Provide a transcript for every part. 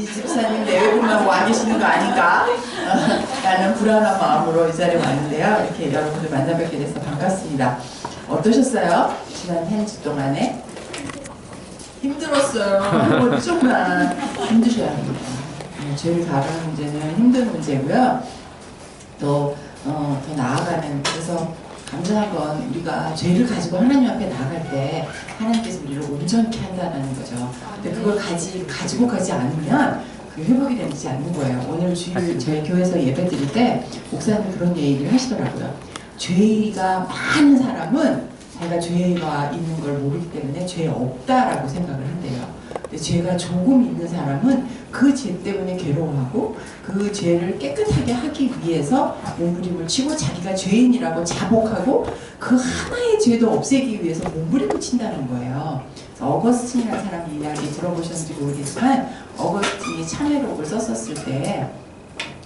집사님 내외분만 와 계시는 거 아닌가? 라는 불안한 마음으로 이 자리에 왔는데요. 이렇게 여러분들 만나 뵙게 돼서 반갑습니다. 어떠셨어요? 지난 한 주 동안에? 힘들었어요. 정말 힘드셔야 합니다. 제일 다른 문제는 힘든 문제고요. 또 더 나아가는, 그래서 감사한 건 우리가 죄를 가지고 하나님 앞에 나아갈 때 하나님께서 우리를 온전케 한다는 거죠. 근데 그걸 가지고 가지 않으면 그 회복이 되지 않는 거예요. 오늘 주일 저희 교회에서 예배 드릴 때 목사님 그런 얘기를 하시더라고요. 죄가 많은 사람은 자기가 죄가 있는 걸 모르기 때문에 죄 없다라고 생각을 한대요. 근데 죄가 조금 있는 사람은 그 죄 때문에 괴로워하고 그 죄를 깨끗하게 하기 위해서 몸부림을 치고 자기가 죄인이라고 자복하고 그 하나의 죄도 없애기 위해서 몸부림을 친다는 거예요. 어거스틴이라는 사람 이야기 들어보셨는지 모르겠지만 어거스틴이 참회록을 썼었을 때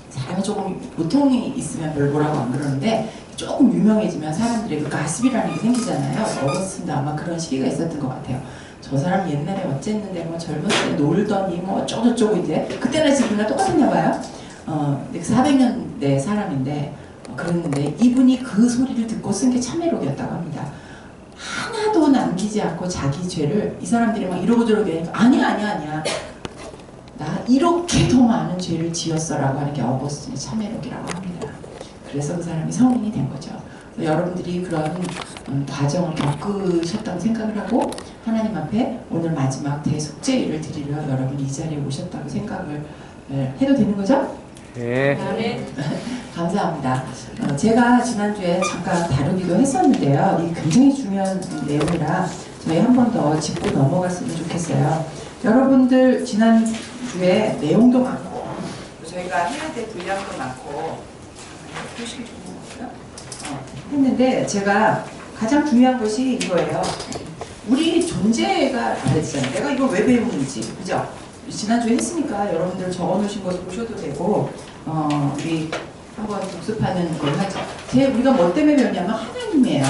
사람이 조금 보통이 있으면 별 뭐라고 안 그러는데 조금 유명해지면 사람들의 그 가십이라는 게 생기잖아요. 어거스틴도 아마 그런 시기가 있었던 것 같아요. 저 사람 옛날에 어쨌는데 뭐 젊었을 때 놀더니 뭐 어쩌고저쩌고 이제 그때나 지금이나 똑같았나 봐요. 400년대 사람인데 그랬는데 이분이 그 소리를 듣고 쓴 게 참회록이었다고 합니다. 하나도 남기지 않고 자기 죄를 이 사람들이 막 이러고 저러고 하니까 아니야 나 이렇게 더 많은 죄를 지었어라고 하는 게 어거스틴의 참회록이라고 합니다. 그래서 그 사람이 성인이 된 거죠. 여러분들이 그런 과정을 겪으셨다고 생각을 하고 하나님 앞에 오늘 마지막 대속죄를 드리려 여러분이 이 자리에 오셨다고 생각을 해도 되는 거죠? 네. 감사합니다. 제가 지난주에 잠깐 다루기도 했었는데요. 이 굉장히 중요한 내용이라 저희 한 번 더 짚고 넘어갔으면 좋겠어요. 여러분들 지난주에 내용도 많고 저희가 해야 될 분량도 많고 표식이 좀 했는데 제가 가장 중요한 것이 이거예요. 우리 존재가 다르잖아요. 내가 이걸 왜 배우는지, 그죠? 지난주에 했으니까 여러분들 적어놓으신 것을 보셔도 되고 우리 한번 복습하는 걸 하죠. 우리가 뭐 때문에 배우냐면 하나님이에요.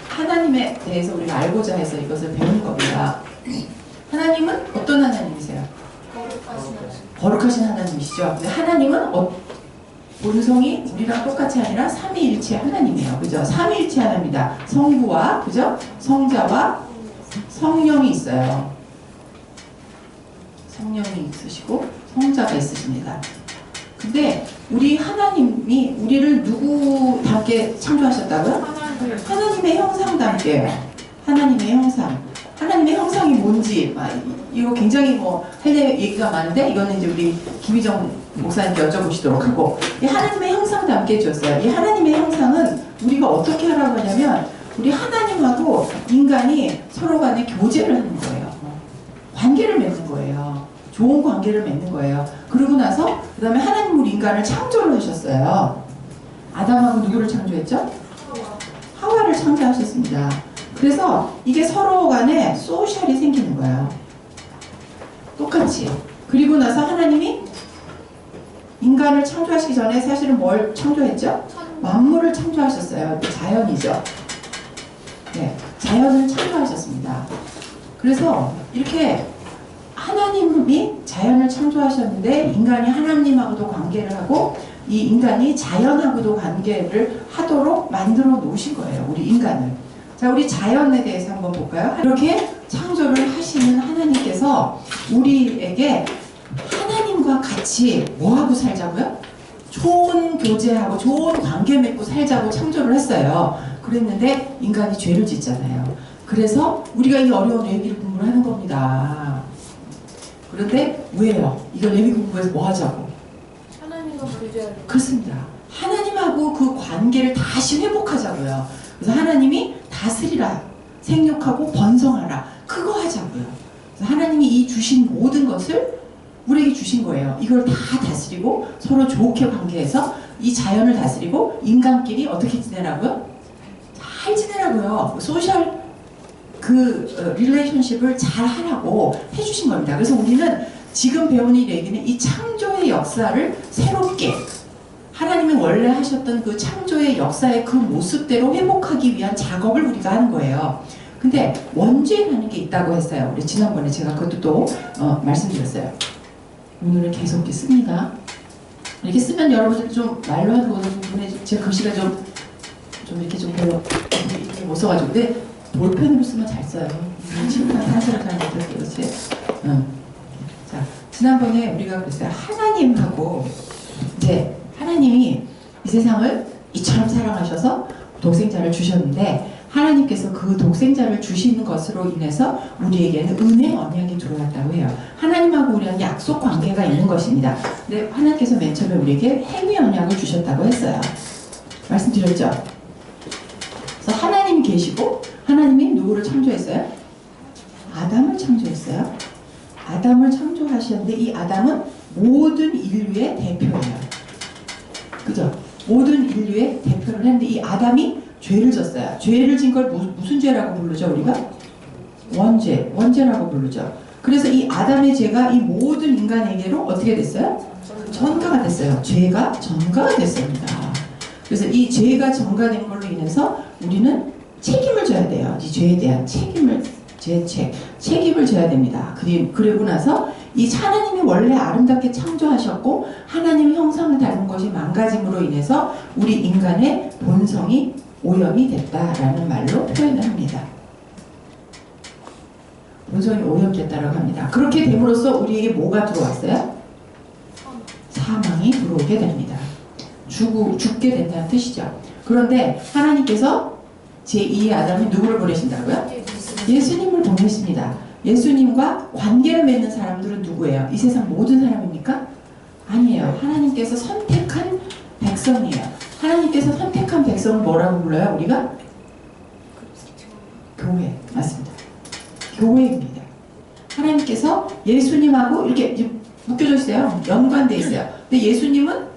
하나님에 대해서 우리가 알고자 해서 이것을 배우는 겁니다. 하나님은 어떤 하나님이세요? 거룩하신 하나님이시죠. 근데 하나님은 본성이 우리랑 똑같이 아니라 삼위일체 하나님이에요. 그죠? 삼위일체 하나님입니다. 성부와, 그죠? 성자와 성령이 있어요. 성령이 있으시고 성자가 있으십니다. 근데 우리 하나님이 우리를 누구답게 창조하셨다고요? 하나님의 형상답게. 하나님의 형상. 하나님의 형상이 뭔지 이거 굉장히 할 얘기가 많은데 이거는 이제 우리 김희정 목사님께 여쭤보시도록 하고, 이 하나님의 형상도 함께 해줬어요. 이 하나님의 형상은 우리가 어떻게 하라고 하냐면 우리 하나님하고 인간이 서로 간에 교제를 하는 거예요. 관계를 맺는 거예요. 좋은 관계를 맺는 거예요. 그러고 나서 그 다음에 하나님 우리 인간을 창조를 하셨어요. 아담하고 누구를 창조했죠? 하와를 창조하셨습니다. 그래서 이게 서로 간에 소셜이 생기는 거예요. 똑같이. 그리고 나서 하나님이 인간을 창조하시기 전에 사실은 뭘 창조했죠? 만물을 창조하셨어요. 자연이죠. 네, 자연을 창조하셨습니다. 그래서 이렇게 하나님이 자연을 창조하셨는데 인간이 하나님하고도 관계를 하고 이 인간이 자연하고도 관계를 하도록 만들어 놓으신 거예요. 우리 인간을. 자, 우리 자연에 대해서 한번 볼까요? 이렇게 창조를 하시는 하나님께서 우리에게 하나님과 같이 뭐하고 살자고요? 좋은 교제하고 좋은 관계 맺고 살자고 창조를 했어요. 그랬는데 인간이 죄를 짓잖아요. 그래서 우리가 이 어려운 레위기 공부를 하는 겁니다. 그런데 왜요? 이걸 레위기 공부에서 뭐 하자고? 하나님과 교제하려고. 그렇습니다. 하나님하고 그 관계를 다시 회복하자고요. 그래서 하나님이 다스리라, 생육하고 번성하라, 그거 하자고요. 그래서 하나님이 이 주신 모든 것을 우리에게 주신 거예요. 이걸 다 다스리고 서로 좋게 관계해서 이 자연을 다스리고 인간끼리 어떻게 지내라고요? 잘 지내라고요. 소셜 릴레이션십을 잘 하라고 해주신 겁니다. 그래서 우리는 지금 배운 이 얘기는 이 창조의 역사를 새롭게 하나님이 원래 하셨던 그 창조의 역사의 그 모습대로 회복하기 위한 작업을 우리가 하는 거예요. 근데 원죄라는 게 있다고 했어요. 우리 지난번에 제가 그것도 또 말씀드렸어요. 오늘은 계속 이렇게 씁니다. 이렇게 쓰면 여러분들 좀 말로 하는 거는 제 글씨가 좀 이렇게 좀 별로 이렇게 못 써가지고 근데 볼펜으로 쓰면 잘 써요. 친구한테 한소리 잘 못해서 그렇지. 자, 지난번에 우리가 그랬어요. 하나님하고 이제 하나님이 이 세상을 이처럼 사랑하셔서 독생자를 주셨는데 하나님께서 그 독생자를 주시는 것으로 인해서 우리에게는 은혜 언약이 들어왔다고 해요. 하나님하고 우리는 약속 관계가 있는 것입니다. 근데 하나님께서 맨 처음에 우리에게 행위 언약을 주셨다고 했어요. 말씀드렸죠? 그래서 하나님이 계시고 하나님이 누구를 창조했어요? 아담을 창조했어요. 아담을 창조하셨는데 이 아담은 모든 인류의 대표예요. 그죠? 모든 인류의 대표를 했는데 이 아담이 죄를 졌어요. 죄를 진 걸 무슨 죄라고 부르죠? 우리가? 원죄라고 부르죠. 그래서 이 아담의 죄가 이 모든 인간에게로 어떻게 됐어요? 전가가 됐어요. 죄가 전가가 됐습니다. 그래서 이 죄가 전가된 걸로 인해서 우리는 책임을 져야 돼요. 이 죄에 대한 책임을 져야 됩니다. 그리고 나서 이 하나님이 원래 아름답게 창조하셨고 하나님 형상을 닮은 것이 망가짐으로 인해서 우리 인간의 본성이 오염이 됐다라는 말로 표현을 합니다. 본성이 오염됐다라고 합니다. 그렇게 됨으로써 우리에게 뭐가 들어왔어요? 사망이 들어오게 됩니다. 죽게 된다는 뜻이죠. 그런데 하나님께서 제2의 아담이 누구를 보내신다고요? 예수님을 보내십니다. 예수님과 관계를 맺는 사람들은 누구예요? 이 세상 모든 사람입니까? 아니에요. 하나님께서 선택한 백성이에요. 하나님께서 선택한 백성을 뭐라고 불러요? 우리가? 교회. 맞습니다. 교회입니다. 하나님께서 예수님하고 이렇게 묶여져 있어요. 연관되어 있어요. 근데 예수님은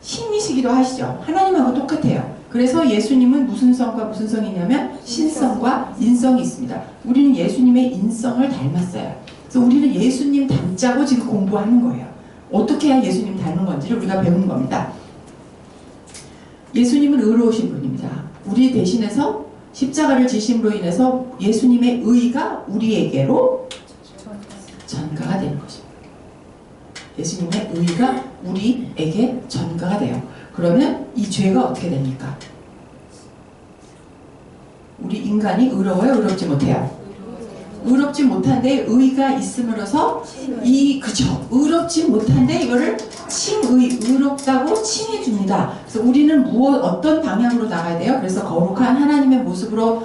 신이시기도 하시죠. 하나님하고 똑같아요. 그래서 예수님은 무슨 성과 무슨 성이냐면 신성과 인성이 있습니다. 우리는 예수님의 인성을 닮았어요. 그래서 우리는 예수님 닮자고 지금 공부하는 거예요. 어떻게 해야 예수님 닮은 건지를 우리가 배우는 겁니다. 예수님은 의로우신 분입니다. 우리 대신해서 십자가를 지심으로 인해서 예수님의 의가 우리에게로 전가가 되는 것입니다. 예수님의 의가 우리에게 전가가 돼요. 그러면 이 죄가 어떻게 됩니까? 우리 인간이 의로워요? 의롭지 못해요? 의롭지 못한데 의가 있음으로써 그쵸. 의롭지 못한데 이거를 의롭다고 칭해줍니다. 그래서 우리는 어떤 방향으로 나가야 돼요? 그래서 거룩한 하나님의 모습으로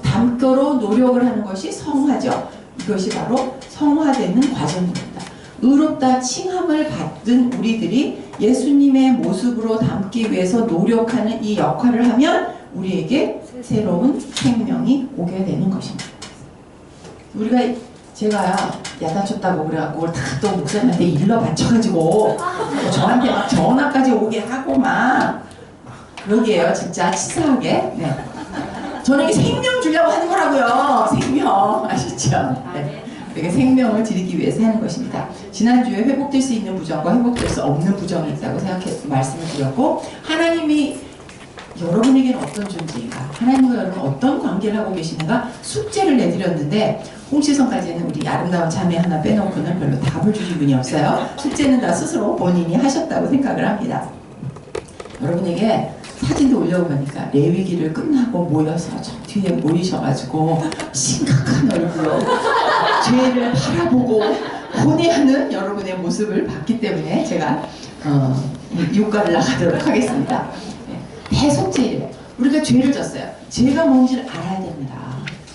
담도록 노력을 하는 것이 성화죠. 이것이 바로 성화되는 과정입니다. 의롭다 칭함을 받은 우리들이 예수님의 모습으로 담기 위해서 노력하는 이 역할을 하면 우리에게 새로운 생명이 오게 되는 것입니다. 제가 야단쳤다고 그래갖고 다 또 목사님한테 일러 바쳐가지고 저한테 막 전화까지 오게 하고 막 그러게요. 진짜 치사하게. 네. 저는 이게 생명 주려고 하는 거라고요. 생명. 아시죠? 네. 이렇게 생명을 드리기 위해서 하는 것입니다. 지난주에 회복될 수 있는 부정과 회복될 수 없는 부정이 있다고 생각해서 말씀을 드렸고 하나님이 여러분에게는 어떤 존재인가? 하나님과 여러분 어떤 관계를 하고 계시는가? 숙제를 내드렸는데 홍시성까지는 우리 아름다운 자매 하나 빼놓고는 별로 답을 주신 분이 없어요. 숙제는 다 스스로 본인이 하셨다고 생각을 합니다. 여러분에게 사진도 올려보니까 레위기를 끝나고 모여서 저 뒤에 모이셔가지고 심각한 얼굴로 죄를 바라보고 고뇌하는 여러분의 모습을 봤기 때문에 제가 육가를 나가도록 하겠습니다. 대속죄예요. 우리가 죄를 졌어요. 죄가 뭔지를 알아야 됩니다.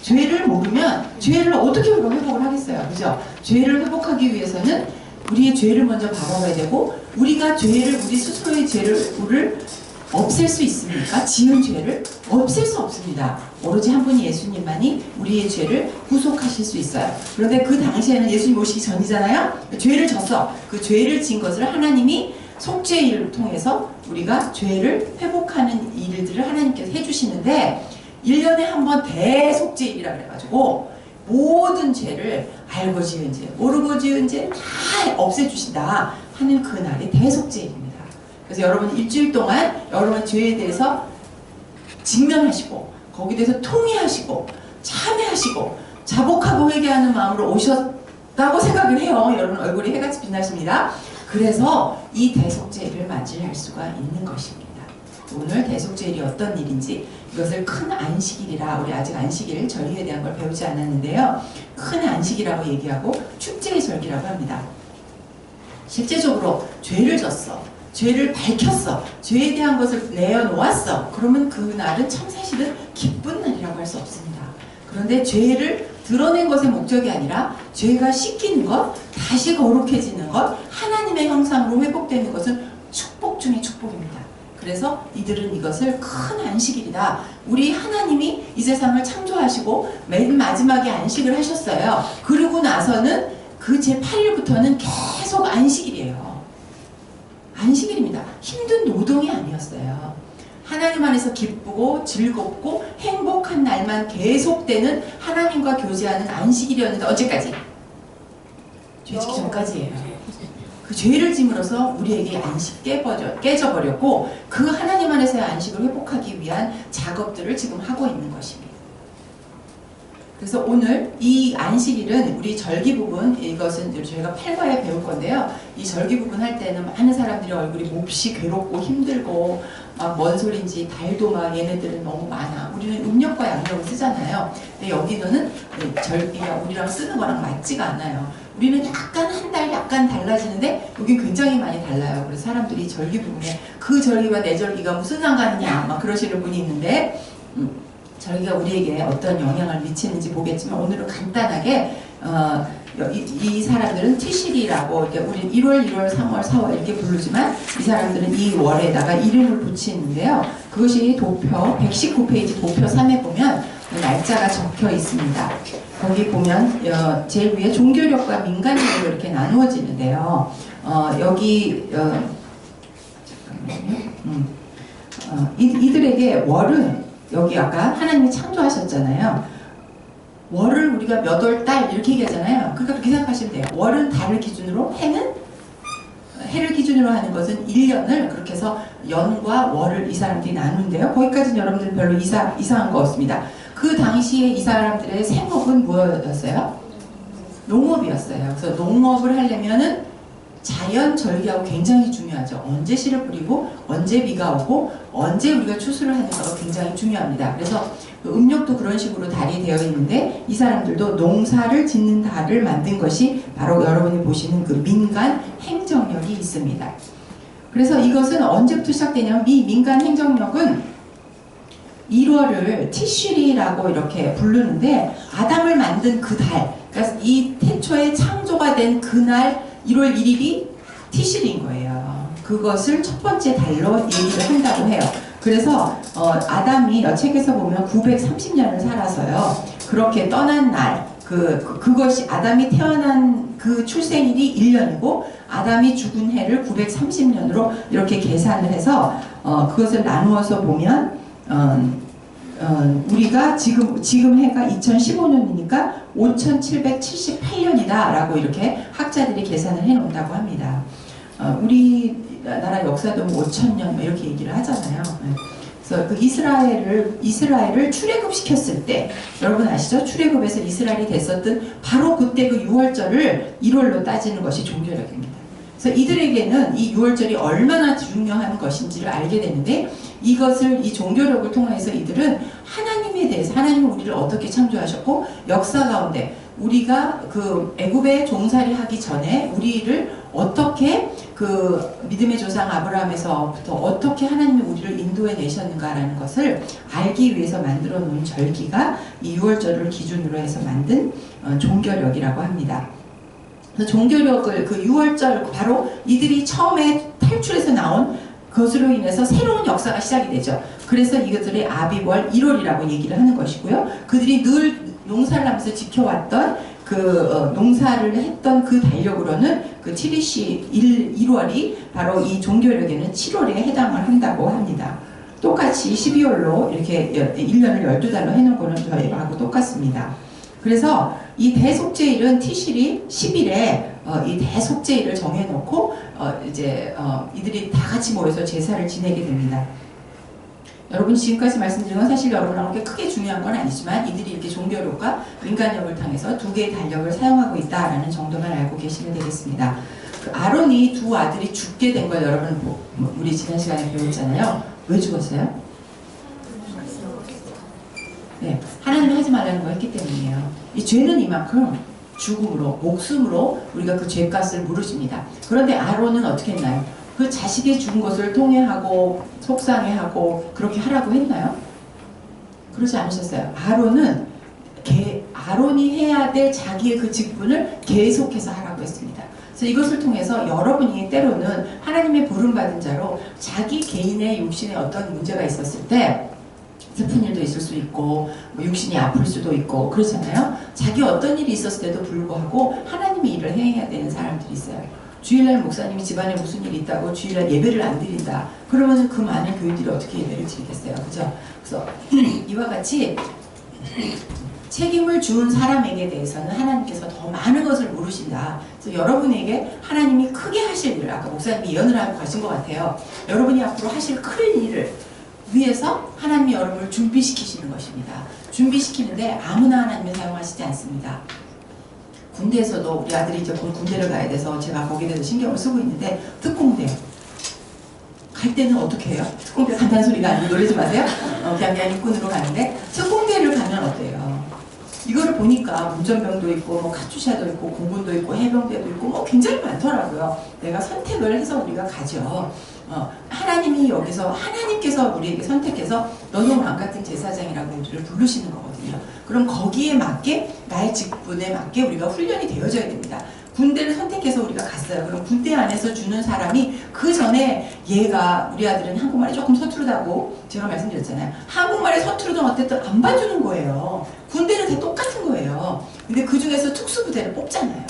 죄를 모르면 죄를 어떻게 우리가 회복을 하겠어요. 그죠? 죄를 회복하기 위해서는 우리의 죄를 먼저 바라봐야 되고 우리가 우리 스스로의 죄를 없앨 수 있습니까? 지은 죄를 없앨 수 없습니다. 오로지 한 분이 예수님만이 우리의 죄를 구속하실 수 있어요. 그런데 그 당시에는 예수님 오시기 전이잖아요. 죄를 졌어. 그 죄를 진 것을 하나님이 속죄의 일을 통해서 우리가 죄를 회복하는 일들을 하나님께서 해주시는데 1년에 한 번 대속죄일이라 그래가지고 모든 죄를 알고 지은 죄, 모르고 지은 죄 다 없애주신다 하는 그날이 대속죄일입니다. 그래서 여러분 일주일 동안 여러분 죄에 대해서 직면하시고 거기에 대해서 통회하시고 참회하시고 자복하고 회개하는 마음으로 라고 생각을 해요. 여러분 얼굴이 해같이 빛나십니다. 그래서 이 대속죄를 맞이할 수가 있는 것입니다. 오늘 대속죄일이 어떤 일인지, 이것을 큰 안식일이라, 우리 아직 안식일 절기에 대한 걸 배우지 않았는데요. 큰 안식이라고 얘기하고 축제의 절기라고 합니다. 실제적으로 죄를 졌어, 죄를 밝혔어, 죄에 대한 것을 내어놓았어. 그러면 그날은 참 사실은 기쁜 날이라고 할 수 없습니다. 그런데 죄를 드러낸 것의 목적이 아니라 죄가 씻기는 것, 다시 거룩해지는 것, 하나님의 형상으로 회복되는 것은 축복 중의 축복입니다. 그래서 이들은 이것을 큰 안식일이다. 우리 하나님이 이 세상을 창조하시고 맨 마지막에 안식을 하셨어요. 그러고 나서는 그 제8일부터는 계속 안식일이에요. 안식일입니다. 힘든 노동이 아니었어요. 하나님 안에서 기쁘고 즐겁고 행복한 날만 계속되는 하나님과 교제하는 안식일이었는데 언제까지? 죄 짓기 전까지예요. 그 죄를 짐으로써 우리에게 안식 깨져버렸고 그 하나님 안에서의 안식을 회복하기 위한 작업들을 지금 하고 있는 것입니다. 그래서 오늘 이 안식일은 우리 절기 부분, 이것은 저희가 8과에 배울 건데요. 이 절기 부분 할 때는 많은 사람들이 얼굴이 몹시 괴롭고 힘들고 막 뭔 소린지 달도 막 얘네들은 너무 많아. 우리는 음력과 양력을 쓰잖아요. 근데 여기는 절기가 우리랑 쓰는 거랑 맞지가 않아요. 우리는 약간 한 달 약간 달라지는데 여긴 굉장히 많이 달라요. 그래서 사람들이 절기 부분에 그 절기와 내 절기가 무슨 상관이냐 막 그러시는 분이 있는데 절기가 우리에게 어떤 영향을 미치는지 보겠지만 오늘은 간단하게 이 사람들은 티실이라고 우리 1월, 2월, 3월, 4월 이렇게 부르지만 이 사람들은 이 월에다가 이름을 붙이는데요. 그것이 도표 119페이지 도표 3에 보면 날짜가 적혀 있습니다. 거기 보면 제일 위에 종교력과 민간력으로 이렇게 나누어지는데요. 여기 잠깐만요. 이들에게 월은 여기 아까 하나님이 창조하셨잖아요. 월을 우리가 몇 월 달 이렇게 얘기하잖아요. 그러니까 그렇게 생각하시면 돼요. 월은 달을 기준으로, 해를 기준으로 하는 것은 1년을 그렇게 해서 연과 월을 이 사람들이 나누는데요. 거기까지는 여러분들 별로 이상한 거 없습니다. 그 당시에 이 사람들의 생업은 뭐였어요? 농업이었어요. 그래서 농업을 하려면은 자연 절기하고 굉장히 중요하죠. 언제 씨를 뿌리고 언제 비가 오고 언제 우리가 추수를 하는가가 굉장히 중요합니다. 그래서 음력도 그런 식으로 달이 되어 있는데 이 사람들도 농사를 짓는 달을 만든 것이 바로 여러분이 보시는 그 민간 행정력이 있습니다. 그래서 이것은 언제부터 시작되냐면 이 민간 행정력은 1월을 티슈리라고 이렇게 부르는데 아담을 만든 그 달, 그러니까 이 태초에 창조가 된 그날 1월 1일이 티실인 거예요. 그것을 첫 번째 달로 얘기를 한다고 해요. 그래서 아담이 책에서 보면 930년을 살아서요. 그렇게 떠난 날, 그것이 아담이 태어난 그 출생일이 1년이고 아담이 죽은 해를 930년으로 이렇게 계산을 해서 그것을 나누어서 보면 우리가 지금 해가 2015년이니까 5778년이다 라고 이렇게 학자들이 계산을 해 놓는다고 합니다. 우리나라 역사도 5000년 이렇게 얘기를 하잖아요. 그래서 그 이스라엘을 출애굽시켰을 때 여러분 아시죠? 출애굽에서 이스라엘이 됐었던 바로 그때 그 6월절을 1월로 따지는 것이 종교력입니다. 그래서 이들에게는 이 6월절이 얼마나 중요한 것인지를 알게 되는데 이것을 이 종교력을 통해서 이들은 하나님에 대해서 하나님은 우리를 어떻게 창조하셨고 역사 가운데 우리가 그 애굽에 종살이 하기 전에 우리를 어떻게 그 믿음의 조상 아브라함에서부터 어떻게 하나님이 우리를 인도해 내셨는가라는 것을 알기 위해서 만들어 놓은 절기가 이 6월절을 기준으로 해서 만든 종교력이라고 합니다. 종교력을 그 6월절 바로 이들이 처음에 탈출해서 나온 그것으로 인해서 새로운 역사가 시작이 되죠. 그래서 이것들이 아비월 1월이라고 얘기를 하는 것이고요. 그들이 늘 농사를 하면서 지켜왔던 농사를 했던 그 달력으로는 그 티리시 1월이 바로 이 종교력에는 7월에 해당을 한다고 합니다. 똑같이 12월로 이렇게 1년을 12달로 해놓은 거는 저희하고 똑같습니다. 그래서 이 대속죄일은 티실이 10일에 이 대속죄일을 정해놓고 이제 이들이 다 같이 모여서 제사를 지내게 됩니다. 여러분 지금까지 말씀드린 건 사실 여러분에게 크게 중요한 건 아니지만 이들이 이렇게 종교력과 인간력을 통해서 두 개의 달력을 사용하고 있다라는 정도만 알고 계시면 되겠습니다. 그 아론이 두 아들이 죽게 된 걸 여러분 우리 지난 시간에 배웠잖아요. 왜 죽었어요? 네, 하나님이 하지 말라는 거 했기 때문이에요. 이 죄는 이만큼 죽음으로, 목숨으로 우리가 그 죄값을 물으십니다. 그런데 아론은 어떻게 했나요? 그 자식이 죽은 것을 통회하고 속상해하고 그렇게 하라고 했나요? 그러지 않으셨어요. 아론이 해야 될 자기의 그 직분을 계속해서 하라고 했습니다. 그래서 이것을 통해서 여러분이 때로는 하나님의 부름받은 자로 자기 개인의 육신에 어떤 문제가 있었을 때 슬픈 일도 있을 수 있고 뭐 육신이 아플 수도 있고 그렇잖아요. 자기 어떤 일이 있었을 때도 불구하고 하나님의 일을 해야 되는 사람들이 있어요. 주일날 목사님이 집안에 무슨 일이 있다고 주일날 예배를 안 드린다. 그러면 그 많은 교인들이 어떻게 예배를 드리겠어요. 그죠? 그래서 이와 같이 책임을 준 사람에게 대해서는 하나님께서 더 많은 것을 물으신다. 그래서 여러분에게 하나님이 크게 하실 일, 아까 목사님이 예언을 하고 가신 것 같아요. 여러분이 앞으로 하실 큰 일을 위해서 하나님이 여러분을 준비시키시는 것입니다. 준비시키는데 아무나 하나님을 사용하시지 않습니다. 군대에서도 우리 아들이 이제 군대를 가야 돼서 제가 거기에 대해서 신경을 쓰고 있는데 특공대 갈 때는 어떻게 해요? 특공대 간다는 소리가 아니고 놀라지 마세요. 그냥 일꾼으로 가는데 특공대를 가면 어때요? 이거를 보니까 문전병도 있고 뭐 카투샤도 있고 공군도 있고 해병대도 있고 뭐 굉장히 많더라고요. 내가 선택을 해서 우리가 가죠. 하나님이 여기서 하나님께서 우리에게 선택해서 너는 왕 같은 제사장이라고 우리를 부르시는 거거든요. 그럼 거기에 맞게 나의 직분에 맞게 우리가 훈련이 되어져야 됩니다. 군대를 선택해서 우리가 갔어요. 그럼 군대 안에서 주는 사람이 그 전에 얘가 우리 아들은 한국말이 조금 서투르다고 제가 말씀드렸잖아요. 한국말이 서투르든 어쨌든 안 봐주는 거예요. 군대는 다 똑같은 거예요. 근데 그 중에서 특수부대를 뽑잖아요.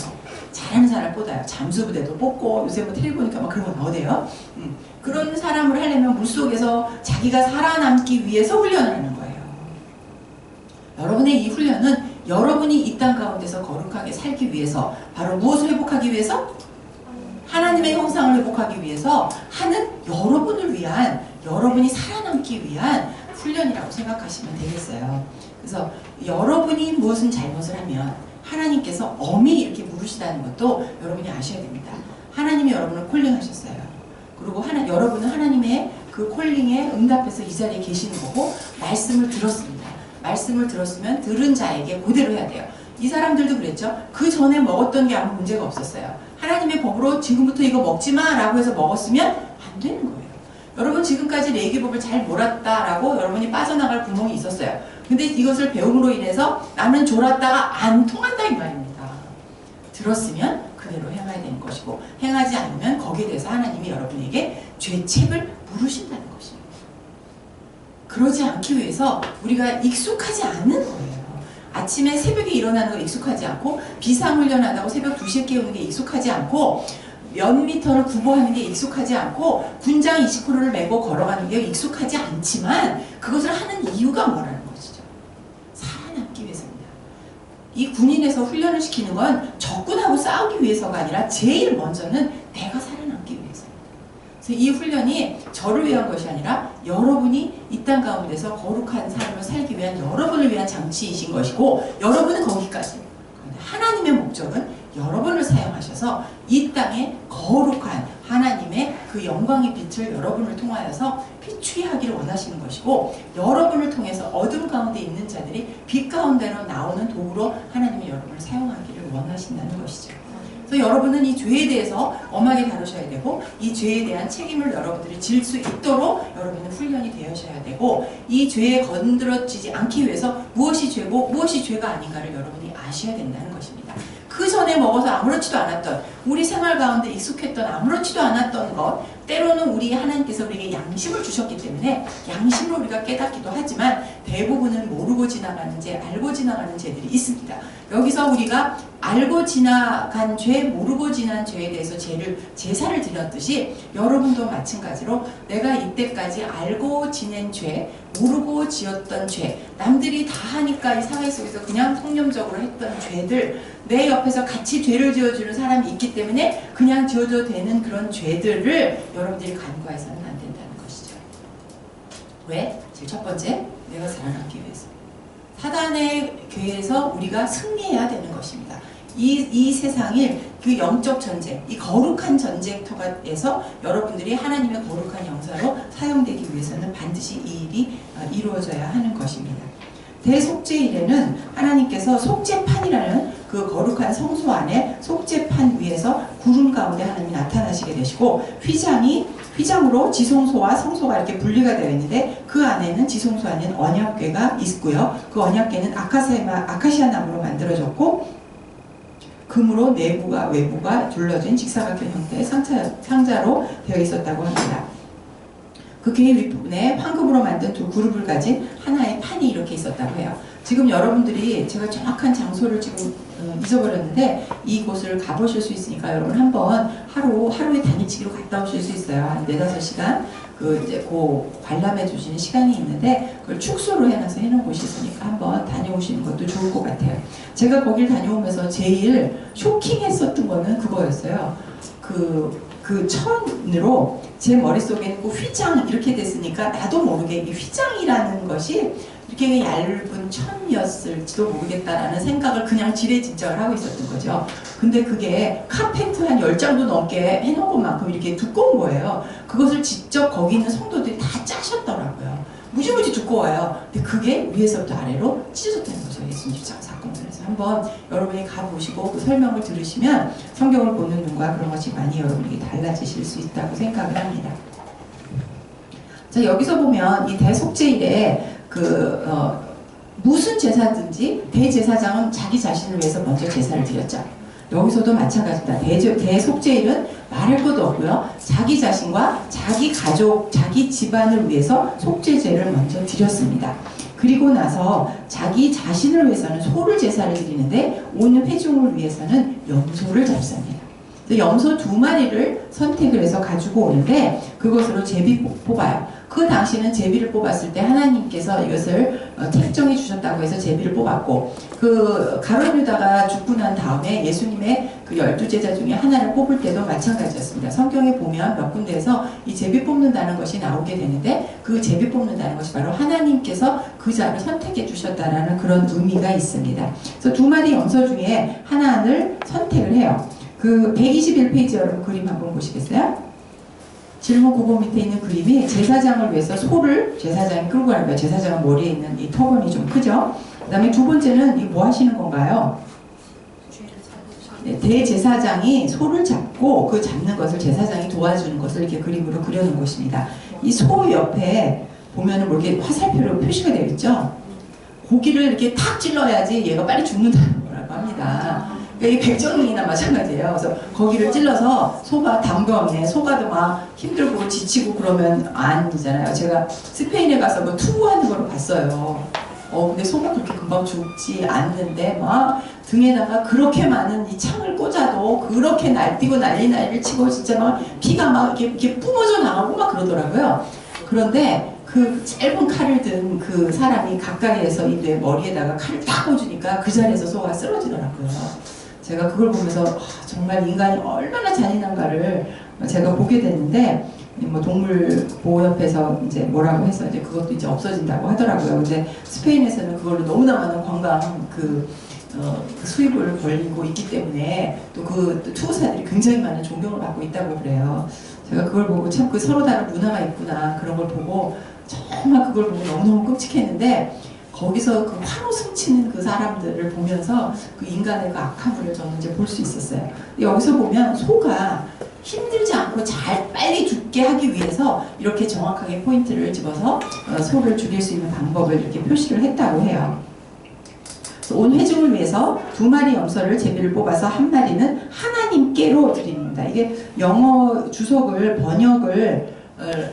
잘하는 사람을 뽑아요. 잠수부대도 뽑고 요새 뭐 텔레비 보니까 막 그런 거 나오대요. 그런 사람을 하려면 물속에서 자기가 살아남기 위해서 훈련을 하는 거예요. 여러분의 이 훈련은 여러분이 이 땅 가운데서 거룩하게 살기 위해서 바로 무엇을 회복하기 위해서? 하나님의 형상을 회복하기 위해서 하는 여러분을 위한 여러분이 살아남기 위한 훈련이라고 생각하시면 되겠어요. 그래서 여러분이 무엇은 잘못을 하면 하나님께서 엄히 이렇게 물으시다는 것도 여러분이 아셔야 됩니다. 하나님이 여러분을 콜링하셨어요. 그리고 여러분은 하나님의 그 콜링에 응답해서 이 자리에 계시는 거고 말씀을 들었습니다. 말씀을 들었으면 들은 자에게 그대로 해야 돼요. 이 사람들도 그랬죠. 그 전에 먹었던 게 아무 문제가 없었어요. 하나님의 법으로 지금부터 이거 먹지 마 라고 해서 먹었으면 안 되는 거예요. 여러분 지금까지 레위기법을 잘 몰았다라고 여러분이 빠져나갈 구멍이 있었어요. 근데 이것을 배움으로 인해서 나는 졸았다가 안 통한다 이 말입니다. 들었으면 그대로 행해야 되는 것이고 행하지 않으면 거기에 대해서 하나님이 여러분에게 죄책을 물으신다는 것입니다. 그러지 않기 위해서 우리가 익숙하지 않는 거예요. 아침에 새벽에 일어나는 거 익숙하지 않고 비상훈련한다고 새벽 2시에 깨우는 게 익숙하지 않고 몇 미터를 구보하는 게 익숙하지 않고 군장 20km를 메고 걸어가는 게 익숙하지 않지만 그것을 하는 이유가 뭐라는 것이죠. 살아남기 위해서입니다. 이 군인에서 훈련을 시키는 건 적군하고 싸우기 위해서가 아니라 제일 먼저는 내가 살아남기 위해서. 그래서 이 훈련이 저를 위한 것이 아니라 여러분이 이 땅 가운데서 거룩한 삶을 살기 위한 여러분을 위한 장치이신 것이고 여러분은 거기까지. 그런데 하나님의 목적은 여러분을 사용하셔서 이 땅에 거룩한 하나님의 그 영광의 빛을 여러분을 통하여서 비추하기를 원하시는 것이고 여러분을 통해서 어둠 가운데 있는 자들이 빛 가운데로 나오는 도구로 하나님이 여러분을 사용하기를 원하신다는 것이죠. 그래서 여러분은 이 죄에 대해서 엄하게 다루셔야 되고 이 죄에 대한 책임을 여러분들이 질 수 있도록 여러분은 훈련이 되어셔야 되고 이 죄에 건드려지지 않기 위해서 무엇이 죄고 무엇이 죄가 아닌가를 여러분이 아셔야 된다는 것입니다. 그 전에 먹어서 아무렇지도 않았던 우리 생활 가운데 익숙했던 아무렇지도 않았던 것 때로는 우리 하나님께서 우리에게 양심을 주셨기 때문에 양심으로 우리가 깨닫기도 하지만 대부분은 모르고 지나가는 죄, 알고 지나가는 죄들이 있습니다. 여기서 우리가 알고 지나간 죄, 모르고 지난 죄에 대해서 제사를 드렸듯이 여러분도 마찬가지로 내가 이때까지 알고 지낸 죄, 모르고 지었던 죄, 남들이 다 하니까 이 사회 속에서 그냥 통념적으로 했던 죄들, 내 옆에서 같이 죄를 지어주는 사람이 있기 때문에 그냥 지어도 되는 그런 죄들을 여러분들이 간과해서는 안 된다는 것이죠. 왜? 첫 번째, 내가 살아남기 위해서. 사단의 궤에서 우리가 승리해야 되는 것입니다. 이 세상일 그 영적 전쟁, 이 거룩한 전쟁터에서 여러분들이 하나님의 거룩한 영사로 사용되기 위해서는 반드시 이 일이 이루어져야 하는 것입니다. 대속죄일에는 하나님께서 속죄판이라는 그 거룩한 성소 안에 속죄판 위에서 구름 가운데 하나님이 나타나시게 되시고, 휘장으로 지성소와 성소가 이렇게 분리가 되어 있는데 그 안에는 지성소 안에는 언약궤가 있고요. 그 언약궤는 아카시아 나무로 만들어졌고 금으로 내부가 외부가 둘러진 직사각형 형태의 상자로 되어 있었다고 합니다. 그 궤 윗부분에 황금으로 만든 두 그룹을 가진 하나의 판이 이렇게 있었다고 해요. 지금 여러분들이 제가 정확한 장소를 지금 잊어버렸는데 이곳을 가보실 수 있으니까 여러분 한번 하루에 당일치기로 갔다 오실 수 있어요. 한 4-5시간 이제 관람해 주시는 시간이 있는데 그걸 축소로 해놔서 해놓은 곳이 있으니까 한번 다녀오시는 것도 좋을 것 같아요. 제가 거길 다녀오면서 제일 쇼킹했었던 거는 그거였어요. 그 천으로 제 머릿속에는 그 휘장 이렇게 됐으니까 나도 모르게 이 휘장이라는 것이 이렇게 얇은 천이었을지도 모르겠다라는 생각을 그냥 지레짐작을 하고 있었던 거죠. 근데 그게 카페트 한 10장도 넘게 해놓은 것만큼 이렇게 두꺼운 거예요. 그것을 직접 거기 있는 성도들이 다 짜셨더라고요. 무지무지 두꺼워요. 근데 그게 위에서부터 아래로 찢어졌다는 거죠. 예수님 십자가 사건에서. 한번 여러분이 가보시고 그 설명을 들으시면 성경을 보는 눈과 그런 것이 많이 여러분에게 달라지실 수 있다고 생각을 합니다. 자, 여기서 보면 이 대속죄일에 무슨 제사든지 대제사장은 자기 자신을 위해서 먼저 제사를 드렸죠. 여기서도 마찬가지입니다. 대속죄일은 말할 것도 없고요. 자기 자신과 자기 가족, 자기 집안을 위해서 속죄제를 먼저 드렸습니다. 그리고 나서 자기 자신을 위해서는 소를 제사를 드리는데 온 회중을 위해서는 염소를 잡습니다. 염소 2마리를 선택을 해서 가지고 오는데 그것으로 제비 뽑아요. 그 당시는 제비를 뽑았을 때 하나님께서 이것을 택정해 주셨다고 해서 제비를 뽑았고, 그 가룟 유다가 죽고 난 다음에 예수님의 그 12제자 중에 하나를 뽑을 때도 마찬가지였습니다. 성경에 보면 몇 군데에서 이 제비 뽑는다는 것이 나오게 되는데 그 제비 뽑는다는 것이 바로 하나님께서 그 자를 선택해 주셨다라는 그런 의미가 있습니다. 그래서 2마리 염소 중에 하나를 선택을 해요. 그 121페이지 여러분 그림 한번 보시겠어요? 질문 9번 밑에 있는 그림이 제사장을 위해서 소를 제사장이 끌고 가는 거예요. 제사장은 머리에 있는 이 터번이 좀 크죠. 그 다음에 두 번째는 이 뭐 하시는 건가요? 네, 대제사장이 소를 잡고 그 잡는 것을 제사장이 도와주는 것을 이렇게 그림으로 그려놓은 것입니다. 이 소 옆에 보면은 뭐 이렇게 화살표로 표시가 되어 있죠. 고기를 이렇게 탁 찔러야지 얘가 빨리 죽는다는 거라고 합니다. 이 백정이나 마찬가지예요. 그래서 거기를 찔러서 소가 담검에 소가도 막 힘들고 지치고 그러면 아니잖아요. 제가 스페인에 가서 뭐 투구하는 걸 봤어요. 근데 소가 그렇게 금방 죽지 않는데 막 등에다가 그렇게 많은 이 창을 꽂아도 그렇게 날뛰고 난리를 치고 진짜 막 피가 막 이렇게 뿜어져 나가고 막 그러더라고요. 그런데 그 짧은 칼을 든 그 사람이 가까이에서 이 뇌 머리에다가 칼을 딱 꽂으니까 그 자리에서 소가 쓰러지더라고요. 제가 그걸 보면서 정말 인간이 얼마나 잔인한가를 제가 보게 됐는데, 뭐 동물보호협회에서 이제 뭐라고 해서 이제 그것도 이제 없어진다고 하더라고요. 근데 스페인에서는 그걸로 너무나 많은 관광 수입을 벌리고 있기 때문에 또 그 투구사들이 굉장히 많은 존경을 받고 있다고 그래요. 제가 그걸 보고 참 그 서로 다른 문화가 있구나 그런 걸 보고 정말 그걸 보고 너무너무 끔찍했는데, 거기서 그 환호 숨치는 그 사람들을 보면서 그 인간의 그 악함을 저는 이제 볼 수 있었어요. 여기서 보면 소가 힘들지 않고 잘 빨리 죽게 하기 위해서 이렇게 정확하게 포인트를 집어서 소를 죽일 수 있는 방법을 이렇게 표시를 했다고 해요. 온 회중을 위해서 2마리 염소를 제비를 뽑아서 1마리는 하나님께로 드립니다. 이게 영어 주석을 번역을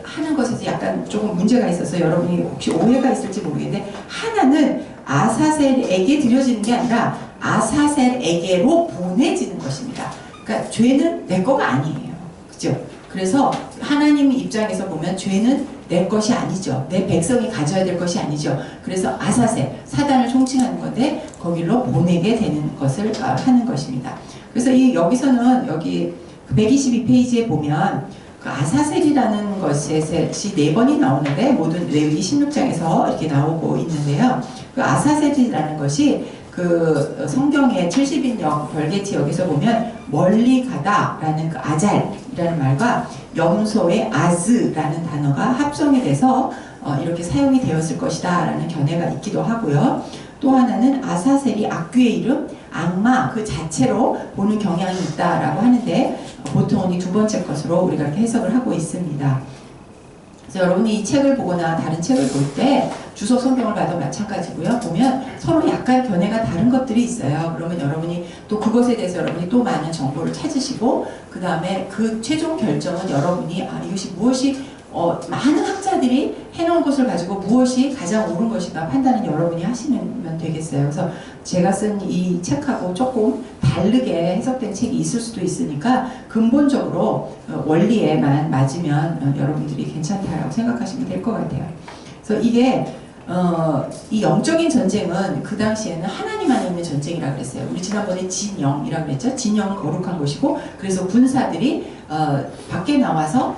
하는 것에서 약간 조금 문제가 있어서 여러분이 혹시 오해가 있을지 모르겠는데, 하나는 아사셀에게 드려지는 게 아니라 아사셀에게로 보내지는 것입니다. 그러니까 죄는 내 거가 아니에요. 그죠? 그래서 하나님 입장에서 보면 죄는 내 것이 아니죠. 내 백성이 가져야 될 것이 아니죠. 그래서 아사셀, 사단을 총칭하는 건데 거기로 보내게 되는 것을 하는 것입니다. 그래서 여기서는 여기 122페이지에 보면 그 아사셀이라는 것이 4번이 나오는데 모든 레위기 16장에서 이렇게 나오고 있는데요. 그 아사셀이라는 것이 그 성경의 70인역 별개티 여기서 보면 멀리 가다라는 그 아잘이라는 말과 염소의 아즈라는 단어가 합성이 돼서 이렇게 사용이 되었을 것이다 라는 견해가 있기도 하고요. 또 하나는 아사셀이 악귀의 이름, 악마 그 자체로 보는 경향이 있다라고 하는데 보통은 이 두 번째 것으로 우리가 이렇게 해석을 하고 있습니다. 그래서 여러분이 이 책을 보거나 다른 책을 볼 때 주석 성경을 봐도 마찬가지고요. 보면 서로 약간 견해가 다른 것들이 있어요. 그러면 여러분이 또 그것에 대해서 여러분이 또 많은 정보를 찾으시고 그 다음에 그 최종 결정은 여러분이 이것이 무엇이 많은 학자들이 해놓은 것을 가지고 무엇이 가장 옳은 것인가 판단은 여러분이 하시면 되겠어요. 그래서 제가 쓴 이 책하고 조금 다르게 해석된 책이 있을 수도 있으니까 근본적으로 원리에만 맞으면 여러분들이 괜찮다라고 생각하시면 될 것 같아요. 그래서 이게 이 영적인 전쟁은 그 당시에는 하나님 안에 있는 전쟁이라고 그랬어요. 우리 지난번에 진영이라고 그랬죠. 진영은 거룩한 것이고 그래서 군사들이 밖에 나와서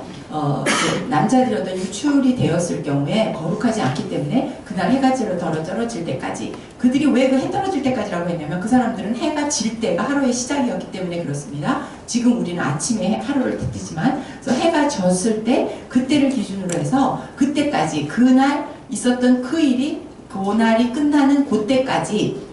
남자들이 어떤 유출이 되었을 경우에 거룩하지 않기 때문에 그날 해가 떨어질 때까지 그들이 왜 그 해 떨어질 때까지라고 했냐면 그 사람들은 해가 질 때가 하루의 시작이었기 때문에 그렇습니다. 지금 우리는 아침에 하루를 듣지만 그래서 해가 졌을 때 그때를 기준으로 해서 그때까지 그날 있었던 그 일이 그날이 끝나는 그때까지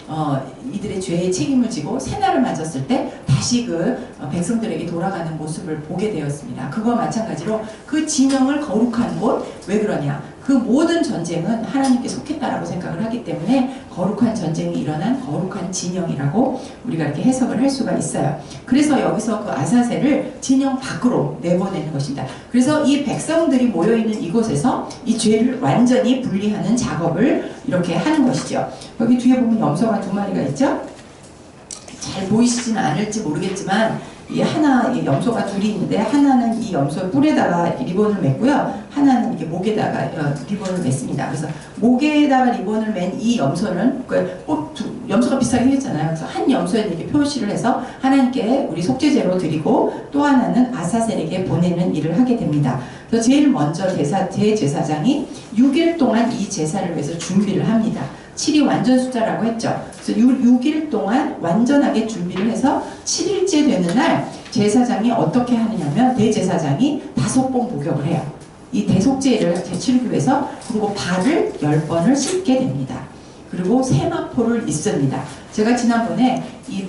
이들의 죄의 책임을 지고 새날을 맞았을 때 다시 그 백성들에게 돌아가는 모습을 보게 되었습니다. 그와 마찬가지로 그 진영을 거룩한 곳, 왜 그러냐? 그 모든 전쟁은 하나님께 속했다라고 생각을 하기 때문에 거룩한 전쟁이 일어난 거룩한 진영이라고 우리가 이렇게 해석을 할 수가 있어요. 그래서 여기서 그 아사셀을 진영 밖으로 내보내는 것입니다. 그래서 이 백성들이 모여있는 이곳에서 이 죄를 완전히 분리하는 작업을 이렇게 하는 것이죠. 여기 뒤에 보면 염소가 2마리가 있죠? 잘 보이시지는 않을지 모르겠지만 이 염소가 둘이 있는데 하나는 이 염소 뿔에다가 리본을 맸고요. 하나는 이렇게 목에다가 리본을 맸습니다. 그래서 목에다가 리본을 맨 이 염소는 염소가 비슷하게 생겼잖아요. 그래서 한 염소에 이렇게 표시를 해서 하나님께 우리 속죄제로 드리고 또 하나는 아사셀에게 보내는 일을 하게 됩니다. 그래서 제일 먼저 대제사장이 6일 동안 이 제사를 위해서 준비를 합니다. 7이 완전 숫자라고 했죠. 그래서 6일 동안 완전하게 준비를 해서 7일째 되는 날 제사장이 어떻게 하느냐면 대제사장이 5번 목욕을 해요. 이 대속죄를 치르기 위해서. 그리고 발을 10번을 씻게 됩니다. 그리고 세마포를 입습니다. 제가 지난번에 이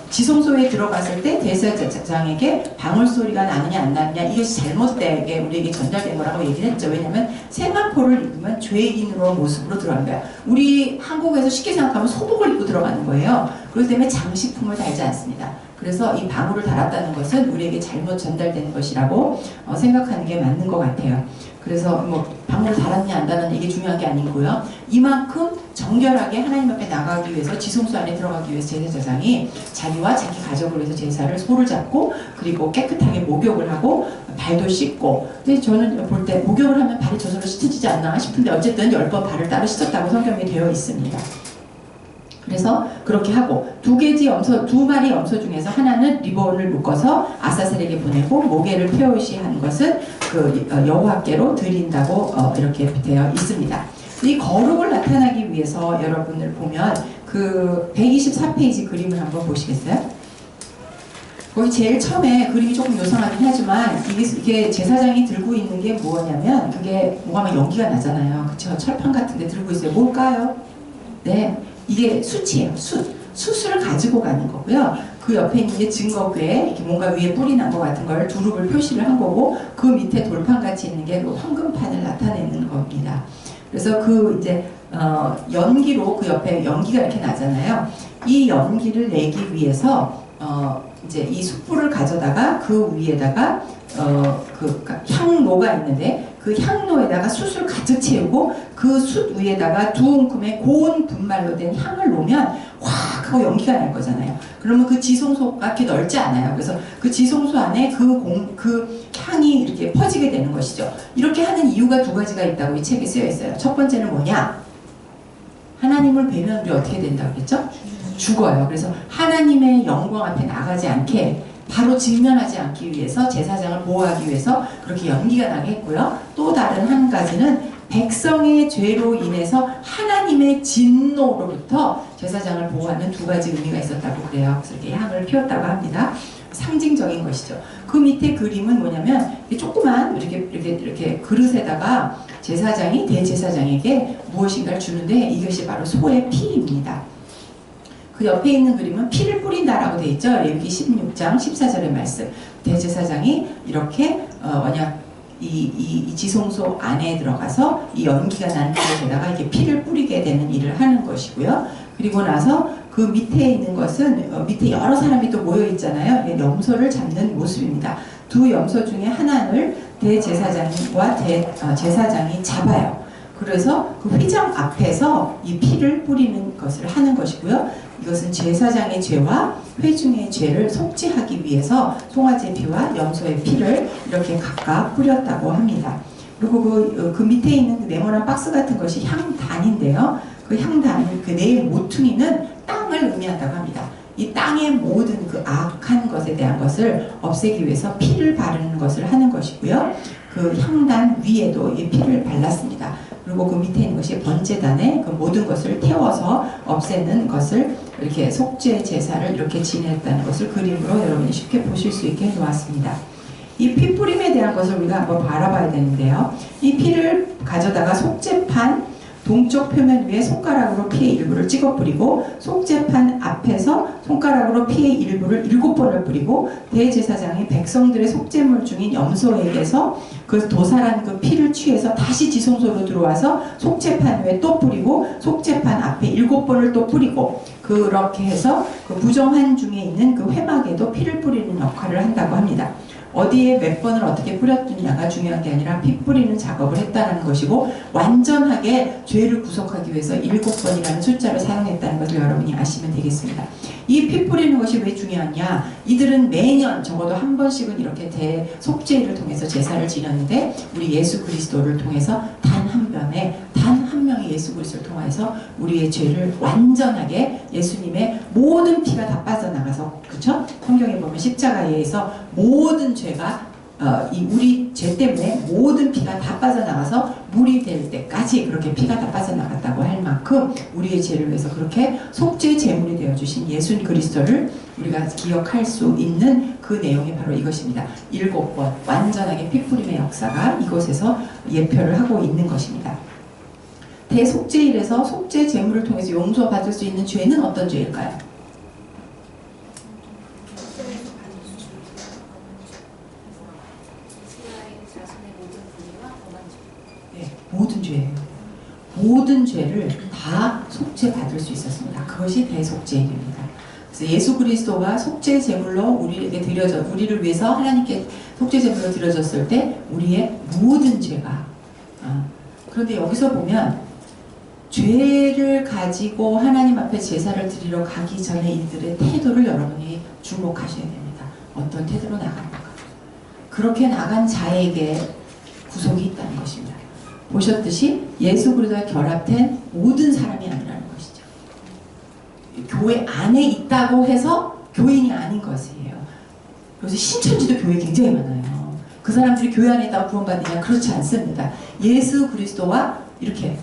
지성소에 들어갔을 때 대제사장에게 방울소리가 나느냐 안 나느냐 이것이 잘못되게 우리에게 전달된 거라고 얘기를 했죠. 왜냐하면 세마포를 입으면 죄인으로 모습으로 들어간 거야. 우리 한국에서 쉽게 생각하면 소복을 입고 들어가는 거예요. 그렇기 때문에 장식품을 달지 않습니다. 그래서 이 방울을 달았다는 것은 우리에게 잘못 전달된 것이라고 생각하는 게 맞는 것 같아요. 그래서 뭐 방울을 달았냐 안 달았냐 이게 중요한 게 아니고요. 이만큼 정결하게 하나님 앞에 나가기 위해서 지성소 안에 들어가기 위해서 제사장이 자기와 자기 가족을 위해서 제사를 소를 잡고 그리고 깨끗하게 목욕을 하고 발도 씻고. 근데 저는 볼 때 목욕을 하면 발이 저절로 씻어지지 않나 싶은데 어쨌든 10번 발을 따로 씻었다고 성경에 되어 있습니다. 그래서 그렇게 하고 2마리 염소 중에서 하나는 리본을 묶어서 아사셀에게 보내고 모개를 표시한 것은 그 여호와께로 드린다고 이렇게 되어 있습니다. 이 거룩을 나타나기 위해서 여러분을 보면 그 124페이지 그림을 한번 보시겠어요? 거기 제일 처음에 그림이 조금 요상하긴 하지만 이게 제사장이 들고 있는 게 뭐냐면 그게 뭐가 막 연기가 나잖아요. 그쵸? 철판 같은 데 들고 있어요. 뭘까요? 네. 이게 숯이에요. 숯을 가지고 가는 거고요. 그 옆에 있는 게 증거궤에 이렇게 뭔가 위에 뿌리 난 것 같은 걸 두릅을 표시를 한 거고 그 밑에 돌판 같이 있는 게 황금판을 나타내는 겁니다. 그래서 그 이제 연기로 그 옆에 연기가 이렇게 나잖아요. 이 연기를 내기 위해서 이제 이 숯불을 가져다가 그 위에다가 그 향로가 있는데 그 향로에다가 숯을 가득 채우고 그 숯 위에다가 2움큼의 고운 분말로 된 향을 놓으면 확 하고 연기가 날 거잖아요. 그러면 그 지성소가 이렇게 넓지 않아요. 그래서 그 지성소 안에 그 향이 이렇게 퍼지게 되는 것이죠. 이렇게 하는 이유가 2가지가 있다고 이 책에 쓰여 있어요. 첫 번째는 뭐냐? 하나님을 뵈면 우리 어떻게 된다고 그랬죠? 죽어요. 그래서 하나님의 영광 앞에 나가지 않게 바로 직면하지 않기 위해서 제사장을 보호하기 위해서 그렇게 연기가 나게 했고요. 또 다른 한 가지는 백성의 죄로 인해서 하나님의 진노로부터 제사장을 보호하는 두 가지 의미가 있었다고 그래요. 그래서 이렇게 향을 피웠다고 합니다. 상징적인 것이죠. 그 밑에 그림은 뭐냐면 조그만 이렇게 그릇에다가 제사장이 대제사장에게 무엇인가를 주는데 이것이 바로 소의 피입니다. 그 옆에 있는 그림은 피를 뿌린다라고 되어 있죠. 레위기 16장 14절의 말씀. 대제사장이 이렇게 만약 이 지성소 안에 들어가서 이 연기가 나는 그릇에다가 이렇게 피를 뿌리게 되는 일을 하는 것이고요. 그리고 나서 그 밑에 있는 것은 밑에 여러 사람이 또 모여 있잖아요. 염소를 잡는 모습입니다. 두 염소 중에 하나를 대제사장과 제사장이 잡아요. 그래서 그 휘장 앞에서 이 피를 뿌리는 것을 하는 것이고요. 이것은 제사장의 죄와 회중의 죄를 속죄하기 위해서 송아지의 피와 염소의 피를 이렇게 각각 뿌렸다고 합니다. 그리고 그 밑에 있는 그 네모난 박스 같은 것이 향단인데요. 그 향단, 그 네 모퉁이는 땅을 의미한다고 합니다. 이 땅의 모든 그 악한 것에 대한 것을 없애기 위해서 피를 바르는 것을 하는 것이고요. 그 향단 위에도 이 피를 발랐습니다. 그리고 그 밑에 있는 것이 번제단에 그 모든 것을 태워서 없애는 것을 이렇게 속죄 제사를 이렇게 지냈다는 것을 그림으로 여러분이 쉽게 보실 수 있게 해놓았습니다. 이 피 뿌림에 대한 것을 우리가 한번 바라봐야 되는데요. 이 피를 가져다가 속죄판 동쪽 표면 위에 손가락으로 피의 일부를 찍어 뿌리고 속죄판 앞에서 손가락으로 피의 일부를 7번을 뿌리고 대제사장이 백성들의 속죄물 중인 염소에게서 그 도살한 그 피를 취해서 다시 지성소로 들어와서 속죄판 위에 또 뿌리고 속죄판 앞에 7번을 또 뿌리고 그렇게 해서 그 부정한 중에 있는 그 회막에도 피를 뿌리는 역할을 한다고 합니다. 어디에 몇 번을 어떻게 뿌렸느냐가 중요한 게 아니라 피 뿌리는 작업을 했다는 것이고 완전하게 죄를 구속하기 위해서 7번이라는 숫자를 사용했다는 것을 여러분이 아시면 되겠습니다. 이 피 뿌리는 것이 왜 중요하냐? 이들은 매년 적어도 한 번씩은 이렇게 대속죄를 통해서 제사를 지녔는데 우리 예수 그리스도를 통해서 단 한 변에 단 한 명의 예수 그리스도를 통해서 우리의 죄를 완전하게 예수님의 모든 피가 다 빠져나가서 그렇죠? 성경에 보면 십자가에 의해서 모든 죄가 우리 죄 때문에 모든 피가 다 빠져나가서 물이 될 때까지 그렇게 피가 다 빠져나갔다고 할 만큼 우리의 죄를 위해서 그렇게 속죄 제물이 되어주신 예수 그리스도를 우리가 기억할 수 있는 그 내용이 바로 이것입니다. 7번 완전하게 피뿌림의 역사가 이곳에서 예표를 하고 있는 것입니다. 대속죄일에서 속죄 제물을 통해서 용서받을 수 있는 죄는 어떤 죄일까요? 모든 죄예요. 모든 죄를 다 속죄받을 수 있었습니다. 그것이 대속죄입니다. 그래서 예수 그리스도가 속죄 제물로 우리를 위해서 하나님께 속죄 제물로 드려졌을 때 우리의 모든 죄가 그런데 여기서 보면 죄를 가지고 하나님 앞에 제사를 드리러 가기 전에 이들의 태도를 여러분이 주목하셔야 됩니다. 어떤 태도로 나간가? 그렇게 나간 자에게 구속이 있다는 것입니다. 보셨듯이 예수 그리스도와 결합된 모든 사람이 아니라는 것이죠. 교회 안에 있다고 해서 교인이 아닌 것이에요. 그래서 신천지도 교회 굉장히 많아요. 그 사람들이 교회 안에 있다고 구원받느냐? 그렇지 않습니다. 예수 그리스도와 이렇게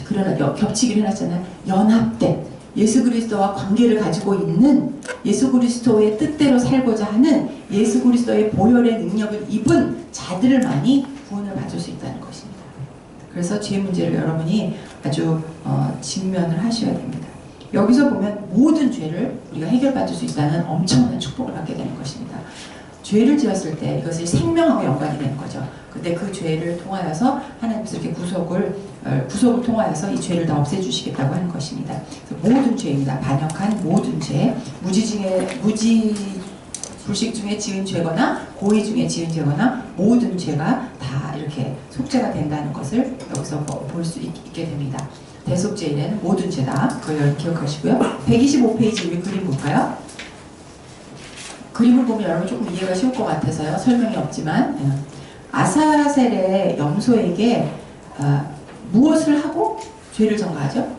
그러나 겹치기를 해놨잖아요. 연합된 예수 그리스도와 관계를 가지고 있는 예수 그리스도의 뜻대로 살고자 하는 예수 그리스도의 보혈의 능력을 입은 자들만이 구원을 받을 수 있다는 것입니다. 그래서 죄 문제를 여러분이 아주 직면을 하셔야 됩니다. 여기서 보면 모든 죄를 우리가 해결받을 수 있다는 엄청난 축복을 받게 되는 것입니다. 죄를 지었을 때 이것이 생명하고 연관이 되는 거죠. 근데 그 죄를 통하여서 하나님께서 이렇게 구속을 통하여서 이 죄를 다 없애주시겠다고 하는 것입니다. 모든 죄입니다. 반역한 모든 죄, 불식 중에 지은 죄거나 고의 중에 지은 죄거나 모든 죄가 다 이렇게 속죄가 된다는 것을 여기서 볼 수 있게 됩니다. 대속죄일에는 모든 죄다. 그걸 여러분 기억하시고요. 125페이지 우리 그림 볼까요? 그림을 보면 여러분 조금 이해가 쉬울 것 같아서요. 설명이 없지만 아사셀의 염소에게 무엇을 하고 죄를 전가하죠?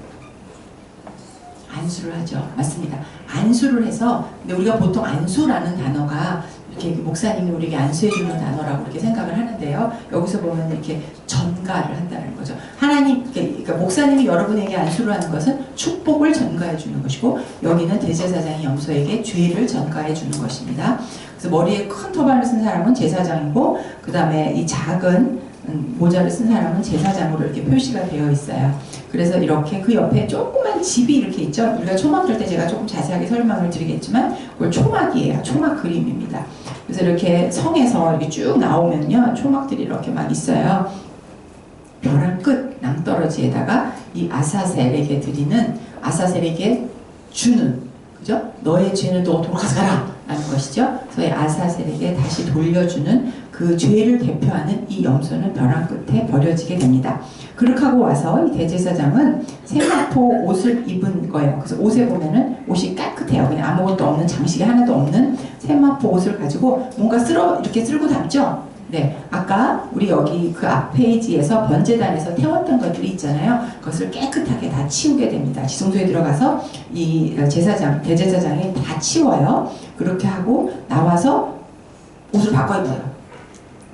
안수를 하죠. 맞습니다. 안수를 해서, 근데 우리가 보통 안수라는 단어가 이렇게 목사님이 우리에게 안수해주는 단어라고 이렇게 생각을 하는데요. 여기서 보면 이렇게 전가를 한다는 거죠. 하나님, 그러니까 목사님이 여러분에게 안수를 하는 것은 축복을 전가해 주는 것이고, 여기는 대제사장이 염소에게 죄를 전가해 주는 것입니다. 그래서 머리에 큰 토발을 쓴 사람은 제사장이고, 그 다음에 이 작은 모자를 쓴 사람은 제사장으로 이렇게 표시가 되어 있어요. 그래서 이렇게 그 옆에 조그만 집이 이렇게 있죠. 우리가 초막 들 때 제가 조금 자세하게 설명을 드리겠지만 그걸 초막이에요. 초막 그림입니다. 그래서 이렇게 성에서 이렇게 쭉 나오면요, 초막들이 이렇게 막 있어요. 벼랑 끝 낭떠러지에다가 이 아사셀에게 드리는, 아사셀에게 주는, 그죠? 너의 죄는 너도록 가져가라 라는 것이죠. 그래서 이 아사셀에게 다시 돌려주는 그 죄를 대표하는 이 염소는 벼랑 끝에 버려지게 됩니다. 그렇게 하고 와서 이 대제사장은 세마포 옷을 입은 거예요. 그래서 옷에 보면은 옷이 깨끗해요. 그냥 아무것도 없는, 장식이 하나도 없는 세마포 옷을 가지고 뭔가 이렇게 쓸고 담죠. 네, 아까 우리 여기 그 앞 페이지에서 번제단에서 태웠던 것들이 있잖아요. 그것을 깨끗하게 다 치우게 됩니다. 지성소에 들어가서 이 대제사장이 다 치워요. 그렇게 하고 나와서 옷을 바꿔 입어요.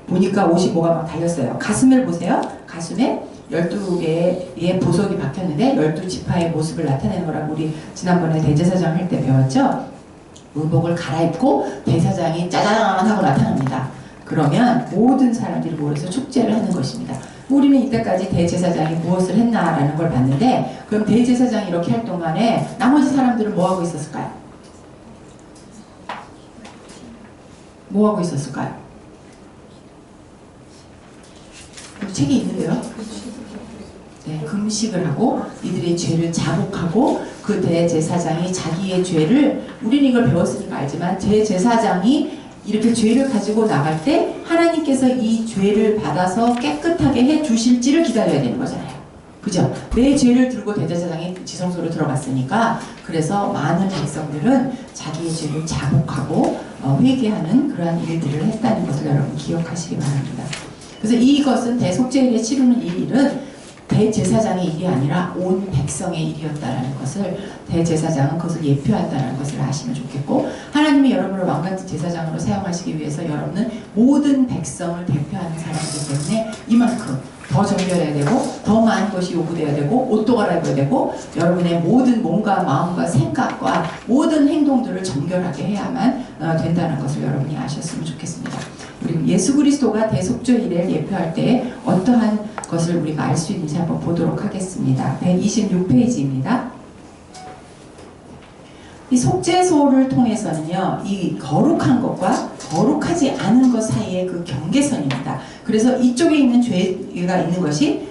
보니까 옷이 뭐가 막 달렸어요. 가슴을 보세요. 가슴에 12개의 보석이 박혔는데 12지파의 모습을 나타내는 거라고 우리 지난번에 대제사장 할 때 배웠죠. 의복을 갈아입고 대제사장이 짜잔 하고 나타납니다. 그러면 모든 사람들이 모여서 축제를 하는 것입니다. 우리는 이때까지 대제사장이 무엇을 했나라는 걸 봤는데, 그럼 대제사장이 이렇게 할 동안에 나머지 사람들은 뭐 하고 있었을까요? 뭐 하고 있었을까요? 책이 있는데요. 네, 금식을 하고 이들의 죄를 자복하고, 그 대제사장이 자기의 죄를, 우리는 이걸 배웠으니까 알지만 대제사장이 이렇게 죄를 가지고 나갈 때 하나님께서 이 죄를 받아서 깨끗하게 해 주실지를 기다려야 되는 거잖아요. 그죠? 내 죄를 들고 대제사장이 지성소로 들어갔으니까, 그래서 많은 백성들은 자기의 죄를 자복하고 회개하는 그러한 일들을 했다는 것을 여러분 기억하시기 바랍니다. 그래서 이것은 대속죄일에 치르는 이 일은 대제사장의 일이 아니라 온 백성의 일이었다는 것을, 대제사장은 그것을 예표한다는 것을 아시면 좋겠고, 하나님이 여러분을 왕같은 제사장으로 사용하시기 위해서 여러분은 모든 백성을 대표하는 사람이기 때문에 이만큼 더 정결해야 되고, 더 많은 것이 요구되어야 되고, 옷도 갈아입어야 되고, 여러분의 모든 몸과 마음과 생각과 모든 행동들을 정결하게 해야만 된다는 것을 여러분이 아셨으면 좋겠습니다. 그리고 예수 그리스도가 대속죄일을 예표할 때 어떠한 것을 우리가 알 수 있는지 한번 보도록 하겠습니다. 126페이지입니다. 이 속죄소를 통해서는요, 이 거룩한 것과 거룩하지 않은 것 사이의 그 경계선입니다. 그래서 이쪽에 있는 죄가 있는 것이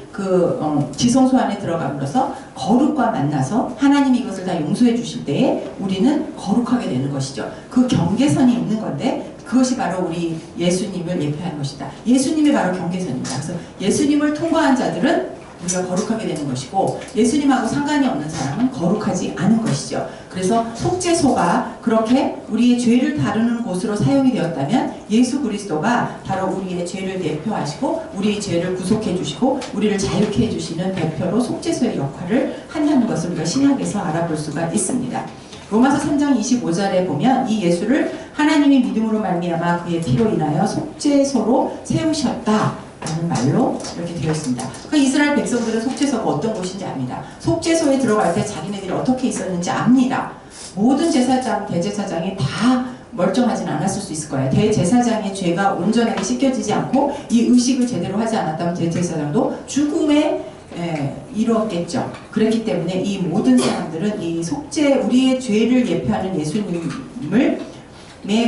지성소 안에 들어감으로써 거룩과 만나서 하나님이 이것을 다 용서해 주실 때에 우리는 거룩하게 되는 것이죠. 그 경계선이 있는 건데, 그것이 바로 우리 예수님을 예표하는 것이다. 예수님이 바로 경계선입니다. 그래서 예수님을 통과한 자들은 우리가 거룩하게 되는 것이고, 예수님하고 상관이 없는 사람은 거룩하지 않은 것이죠. 그래서 속죄소가 그렇게 우리의 죄를 다루는 곳으로 사용이 되었다면, 예수 그리스도가 바로 우리의 죄를 대표하시고 우리의 죄를 구속해 주시고 우리를 자유케 해주시는 대표로 속죄소의 역할을 한다는 것을 우리가 신약에서 알아볼 수가 있습니다. 로마서 3장 25절에 보면 이 예수를 하나님이 믿음으로 말미암아 그의 피로 인하여 속죄소로 세우셨다 라는 말로 이렇게 되어 있습니다. 그러니까 이스라엘 백성들은 속죄소가 어떤 곳인지 압니다. 속죄소에 들어갈 때 자기네들이 어떻게 있었는지 압니다. 모든 제사장, 대제사장이 다 멀쩡하진 않았을 수 있을 거예요. 대제사장의 죄가 온전하게 씻겨지지 않고 이 의식을 제대로 하지 않았다면 대제사장도 죽음에 이루었겠죠. 그렇기 때문에 이 모든 사람들은 이 우리의 죄를 예표하는 예수님을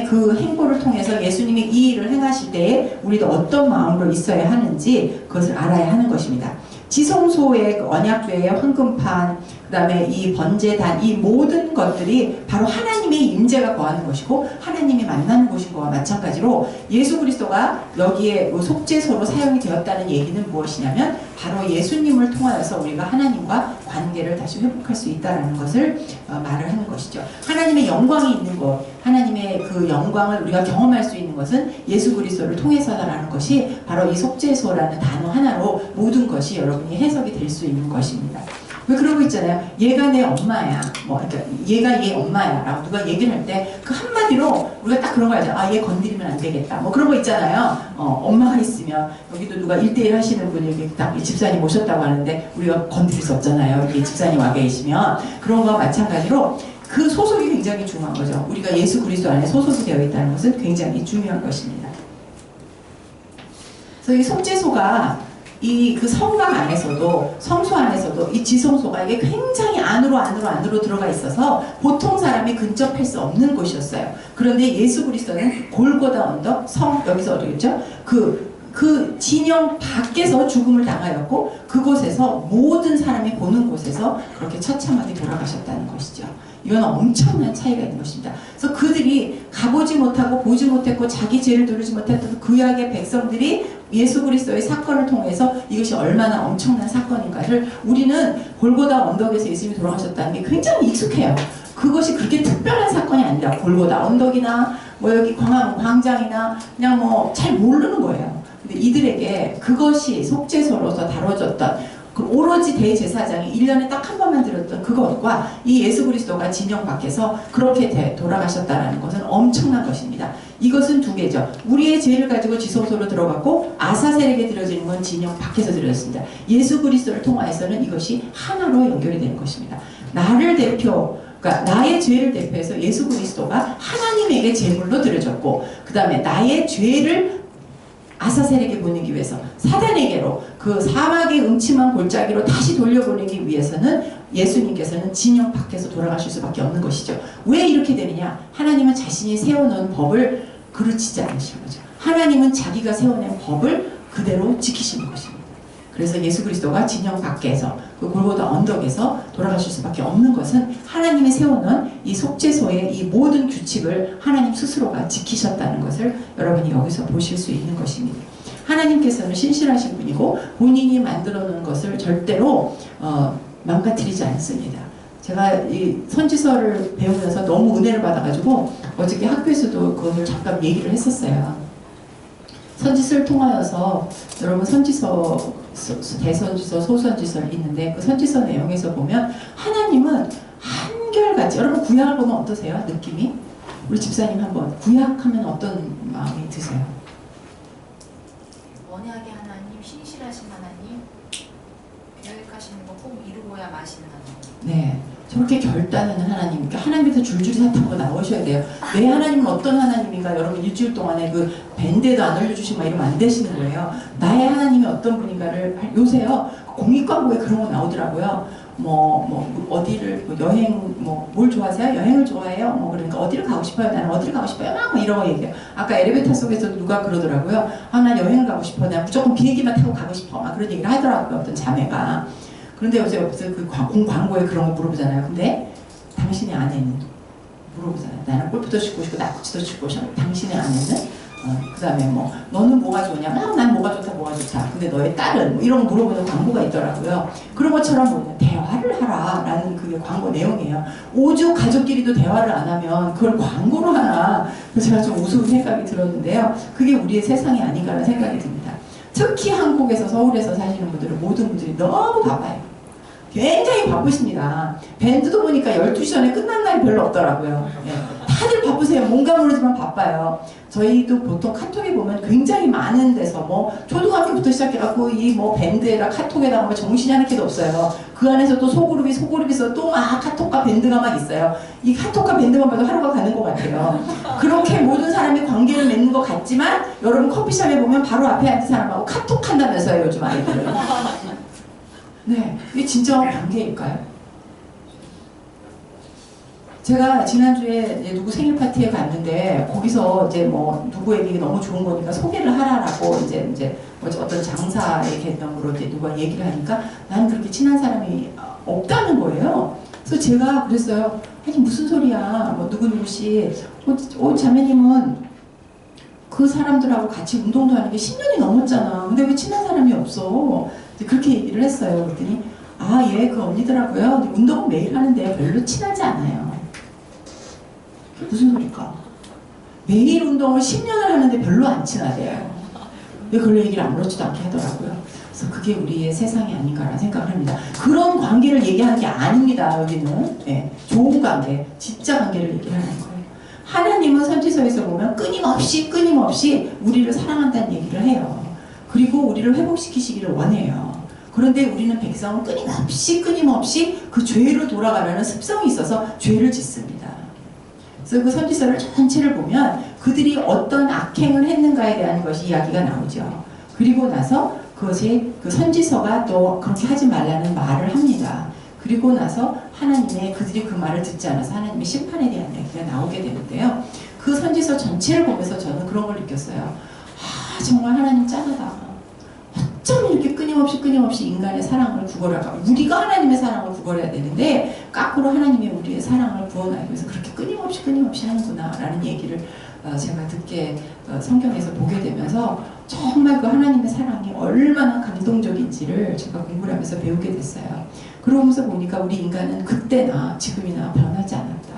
그 행보를 통해서 예수님이 이 일을 행하실 때에 우리도 어떤 마음으로 있어야 하는지 그것을 알아야 하는 것입니다. 지성소의 언약궤의 황금판, 그 다음에 이 번제단, 이 모든 것들이 바로 하나님의 임재가 거하는 것이고 하나님이 만나는 곳인 것과 마찬가지로 예수 그리스도가 여기에 속죄소로 사용이 되었다는 얘기는 무엇이냐면 바로 예수님을 통하여서 우리가 하나님과 관계를 다시 회복할 수 있다는 것을 말을 하는 것이죠. 하나님의 영광이 있는 것, 하나님의 그 영광을 우리가 경험할 수 있는 것은 예수 그리스도를 통해서다라는 것이 바로 이 속죄소라는 단어 하나로 모든 것이 여러분이 해석이 될 수 있는 것입니다. 왜 그런 거 있잖아요. 얘가 내 엄마야. 뭐, 그러니까 얘가 얘 엄마야. 라고 누가 얘기를 할 때 그 한마디로 우리가 딱 그런 거 알죠. 아, 얘 건드리면 안 되겠다. 뭐 그런 거 있잖아요. 엄마가 있으면 여기도 누가 1대1 하시는 분이 여기 딱 집사님 오셨다고 하는데 우리가 건드릴 수 없잖아요. 이렇게 집사님 와 계시면. 그런 거와 마찬가지로 그 소속이 굉장히 중요한 거죠. 우리가 예수 그리스도 안에 소속이 되어 있다는 것은 굉장히 중요한 것입니다. 그래서 이 속죄소가 이 그 성막 안에서도 성소 안에서도 이 지성소가 이게 굉장히 안으로 들어가 있어서 보통 사람이 근접할 수 없는 곳이었어요. 그런데 예수 그리스도는 골고다 언덕 여기서 어디겠죠? 그 진영 밖에서 죽음을 당하였고 그곳에서 모든 사람이 보는 곳에서 그렇게 처참하게 돌아가셨다는 것이죠. 이건 엄청난 차이가 있는 것입니다. 그래서 그들이 가보지 못하고 보지 못했고 자기 죄를 누르지 못했던 구약의 백성들이 예수 그리스도의 사건을 통해서 이것이 얼마나 엄청난 사건인가를 우리는 골고다 언덕에서 예수님이 돌아가셨다는 게 굉장히 익숙해요. 그것이 그렇게 특별한 사건이 아니라 골고다 언덕이나 뭐 여기 광장이나 그냥 뭐 잘 모르는 거예요. 근데 이들에게 그것이 속죄소로서 다뤄졌던 오로지 대제사장이 1년에 딱 한 번만 들었던 그것과 이 예수 그리스도가 진영 밖에서 그렇게 돌아가셨다는 것은 엄청난 것입니다. 이것은 두 개죠. 우리의 죄를 가지고 지성소로 들어갔고 아사셀에게 드려지는 건 진영 밖에서 드려졌습니다. 예수 그리스도를 통하여서는 이것이 하나로 연결이 되는 것입니다. 그러니까 나의 죄를 대표해서 예수 그리스도가 하나님에게 제물로 드려졌고 그 다음에 나의 죄를 아사셀에게 보내기 위해서 사단에게로 그 사막의 음침한 골짜기로 다시 돌려보내기 위해서는 예수님께서는 진영 밖에서 돌아가실 수밖에 없는 것이죠. 왜 이렇게 되느냐? 하나님은 자신이 세워놓은 법을 그르치지 않으시는 거죠. 하나님은 자기가 세워낸 법을 그대로 지키시는 것입니다. 그래서 예수 그리스도가 진영 밖에서 그 골고다 언덕에서 돌아가실 수밖에 없는 것은 하나님이 세워놓은 이 속죄소의 이 모든 규칙을 하나님 스스로가 지키셨다는 것을 여러분이 여기서 보실 수 있는 것입니다. 하나님께서는 신실하신 분이고 본인이 만들어 놓은 것을 절대로 망가뜨리지 않습니다. 제가 이 선지서를 배우면서 너무 은혜를 받아가지고 어저께 학교에서도 그것을 잠깐 얘기를 했었어요. 선지서를 통하여서 여러분 선지서 대선지서 소선지서를 있는데 그 선지서 내용에서 보면 하나님은 한결같이 여러분 구약을 보면 어떠세요? 느낌이? 우리 집사님 한번 구약하면 어떤 마음이 드세요? 언약의 하나님, 신실하신 하나님, 계획하시는 거 꼭 이루고야 마시는 하나님. 네, 저렇게 결단하는 하나님, 그러니까 하나님께서 줄줄이 사탕으로 나오셔야 돼요. 내 하나님은 어떤 하나님인가? 여러분 일주일 동안에 그 밴드에도 안 올려주시고 막 이러면 안 되시는 거예요. 나의 하나님이 어떤 분인가를 요새요 공익 광고에 그런 거 나오더라고요. 어디를 여행 뭘 좋아하세요? 여행을 좋아해요? 그러니까 어디를 가고 싶어요? 나는 어디를 가고 싶어요? 막 이런 거 얘기해요. 아까 엘리베이터 속에서 누가 그러더라고요. 난 여행을 가고 싶어. 난 무조건 비행기만 타고 가고 싶어. 막 그런 얘기를 하더라고요. 어떤 자매가. 그런데 요새 그 광고에 그런 거 물어보잖아요. 근데 당신의 아내는 물어보잖아요. 나는 골프도 치고 싶고 낙지도 치고 싶고 당신의 아내는 그 다음에 너는 뭐가 좋냐? 난 뭐가 좋다 뭐가 좋다. 근데 너의 딸은 이런 거 물어보는 광고가 있더라고요. 그런 것처럼 대화를 하라 라는 그게 광고 내용이에요. 오죽 가족끼리도 대화를 안 하면 그걸 광고로 하나. 그래서 제가 좀 우스운 생각이 들었는데요. 그게 우리의 세상이 아닌가라는 생각이 듭니다. 특히 한국에서 서울에서 사시는 분들은 모든 분들이 너무 바빠요. 굉장히 바쁘십니다. 밴드도 보니까 12시 전에 끝난 날이 별로 없더라고요. 예. 다들 바쁘세요. 뭔가 모르지만 바빠요. 저희도 보통 카톡에 보면 굉장히 많은 데서 초등학교부터 시작해갖고 이 밴드에다 카톡에다가 정신이 하나 개도 없어요. 그 안에서 또 소그룹에서 또 막 카톡과 밴드가 막 있어요. 이 카톡과 밴드만 봐도 하루가 가는 것 같아요. 그렇게 모든 사람이 관계를 맺는 것 같지만 여러분 커피숍에 보면 바로 앞에 앉은 사람하고 카톡 한다면서요, 요즘 아이들은. 네, 이게 진짜 관계일까요? 제가 지난주에 누구 생일 파티에 갔는데 거기서 이제 누구에게 너무 좋은 거니까 소개를 하라라고 이제 어떤 장사의 개념으로 이제 누가 얘기를 하니까 나는 그렇게 친한 사람이 없다는 거예요. 그래서 제가 그랬어요. 아니 무슨 소리야? 누구누구씨 자매님은 그 사람들하고 같이 운동도 하는 게 10년이 넘었잖아. 근데 왜 친한 사람이 없어? 그렇게 얘기를 했어요. 그랬더니 예, 그 언니더라고요. 운동은 매일 하는데 별로 친하지 않아요. 무슨 소리일까? 매일 운동을 10년을 하는데 별로 안 친하대요. 왜 그걸 얘기를 아무렇지도 않게 하더라고요. 그래서 그게 우리의 세상이 아닌가라는 생각을 합니다. 그런 관계를 얘기하는 게 아닙니다. 여기는 예, 좋은 관계, 진짜 관계를 얘기하는 거예요. 하나님은 선지서에서 보면 끊임없이 우리를 사랑한다는 얘기를 해요. 그리고 우리를 회복시키시기를 원해요. 그런데 우리는 백성은 끊임없이 그 죄로 돌아가려는 습성이 있어서 죄를 짓습니다. 그래서 그 선지서를 전체를 보면 그들이 어떤 악행을 했는가에 대한 것이 이야기가 나오죠. 그리고 나서 그것이 그 선지서가 또 그렇게 하지 말라는 말을 합니다. 그리고 나서 하나님의 그들이 그 말을 듣지 않아서 하나님의 심판에 대한 이야기가 나오게 되는데요. 그 선지서 전체를 보면서 저는 그런 걸 느꼈어요. 아, 정말 하나님 짠하다. 어쩜 이렇게 끊임없이 인간의 사랑을 구걸할까? 우리가 하나님의 사랑을 구걸해야 되는데 거꾸로 하나님의 우리의 사랑을 구원하기 위해서 그렇게 끊임없이 하는구나 라는 얘기를 제가 듣게 성경에서 보게 되면서 정말 그 하나님의 사랑이 얼마나 감동적인지를 제가 공부를 하면서 배우게 됐어요. 그러면서 보니까 우리 인간은 그때나 지금이나 변하지 않았다.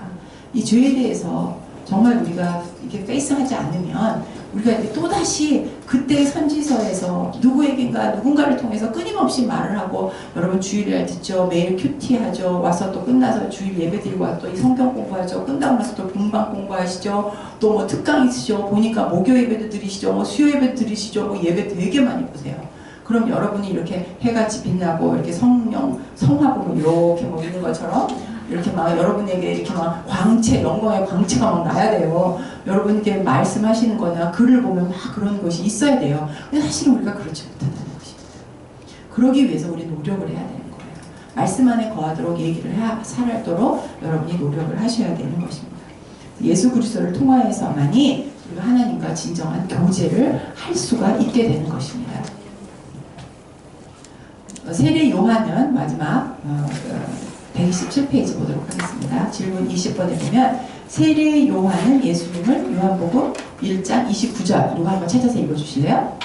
이 죄에 대해서 정말 우리가 이렇게 페이스하지 않으면 우리가 또다시 그때 선지서에서 누군가를 통해서 끊임없이 말을 하고 여러분 주일날 듣죠. 매일 큐티하죠. 와서 또 끝나서 주일 예배 드리고 와서 또 이 성경 공부하죠. 끝나고 나서 또 분방 공부하시죠. 또 뭐 특강 있으시죠. 보니까 목요 예배도 드리시죠. 뭐 수요 예배 드리시죠. 뭐 예배 되게 많이 보세요. 그럼 여러분이 이렇게 해같이 빛나고 이렇게 성화보로 이렇게 뭐 있는 것처럼 이렇게 막 여러분에게 이렇게 막 영광의 광채가 막 나야 돼요. 여러분께 말씀하시는 거나 글을 보면 막 그런 것이 있어야 돼요. 근데 사실은 우리가 그렇지 못한다는 것입니다. 그러기 위해서 우리 노력을 해야 되는 거예요. 말씀 안에 거하도록 얘기를 살도록 여러분이 노력을 하셔야 되는 것입니다. 예수 그리스도를 통하여서만이 우리가 하나님과 진정한 교제를 할 수가 있게 되는 것입니다. 세례 요한은 마지막 127페이지 보도록 하겠습니다. 질문 20번에 보면 세례 요한은 예수님을 요한복음 1장 29절 누가 한번 찾아서 읽어주실래요?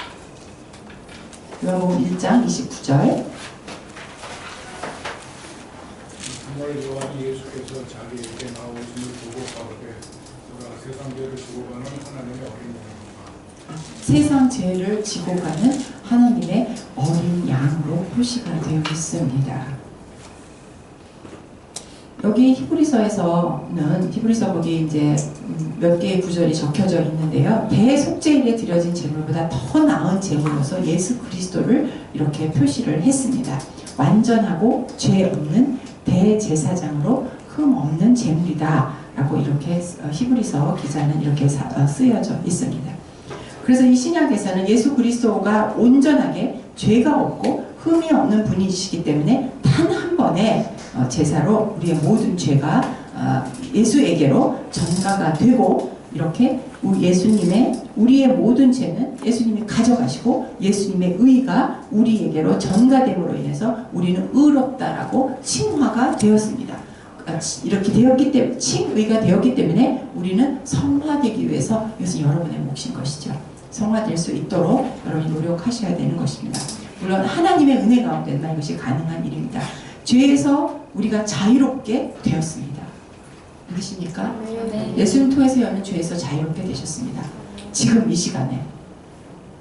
요한복음 1장 29절 정말 요한이 예수께서 자기에게 나오심을 보고 가로되 너라 세상 죄를 지고 가는 하나님의 어린 양이라. 세상 죄를 지고 가는 하나님의 어린 양으로 표시가 되어 있습니다. 여기 히브리서에서는 히브리서 거기 이제 몇 개의 구절이 적혀져 있는데요. 대속죄일에 드려진 제물보다 더 나은 제물로서 예수 그리스도를 이렇게 표시를 했습니다. 완전하고 죄 없는 대제사장으로 흠 없는 제물이다 라고 이렇게 히브리서 기자는 이렇게 쓰여져 있습니다. 그래서 이 신약에서는 예수 그리스도가 온전하게 죄가 없고 흠이 없는 분이시기 때문에 단 한 번의 제사로 우리의 모든 죄가 예수에게로 전가가 되고 이렇게 우리의 모든 죄는 예수님이 가져가시고 예수님의 의가 우리에게로 전가됨으로 인해서 우리는 의롭다라고 칭화가 되었습니다. 이렇게 되었기 때문에 칭의가 되었기 때문에 우리는 성화되기 위해서 이것은 여러분의 몫인 것이죠. 성화될 수 있도록 여러분이 노력하셔야 되는 것입니다. 물론 하나님의 은혜 가운데만 이것이 가능한 일입니다. 죄에서 우리가 자유롭게 되었습니다. 믿으십니까? 네. 예수님 통해서 여는 죄에서 자유롭게 되셨습니다. 지금 이 시간에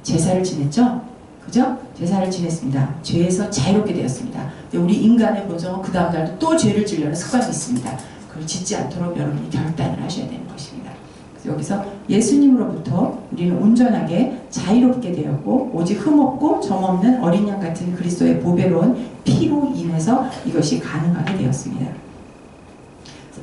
제사를 지냈죠? 그죠? 제사를 지냈습니다. 죄에서 자유롭게 되었습니다. 근데 우리 인간의 본성은 그 다음 날도 또 죄를 지으려는 습관이 있습니다. 그걸 짓지 않도록 여러분이 결단을 하셔야 되는 것입니다. 그래서 여기서 예수님으로부터 우리는 온전하게 자유롭게 되었고 오직 흠없고 점없는 어린 양 같은 그리스도의 보배로운 피로 인해서 이것이 가능하게 되었습니다.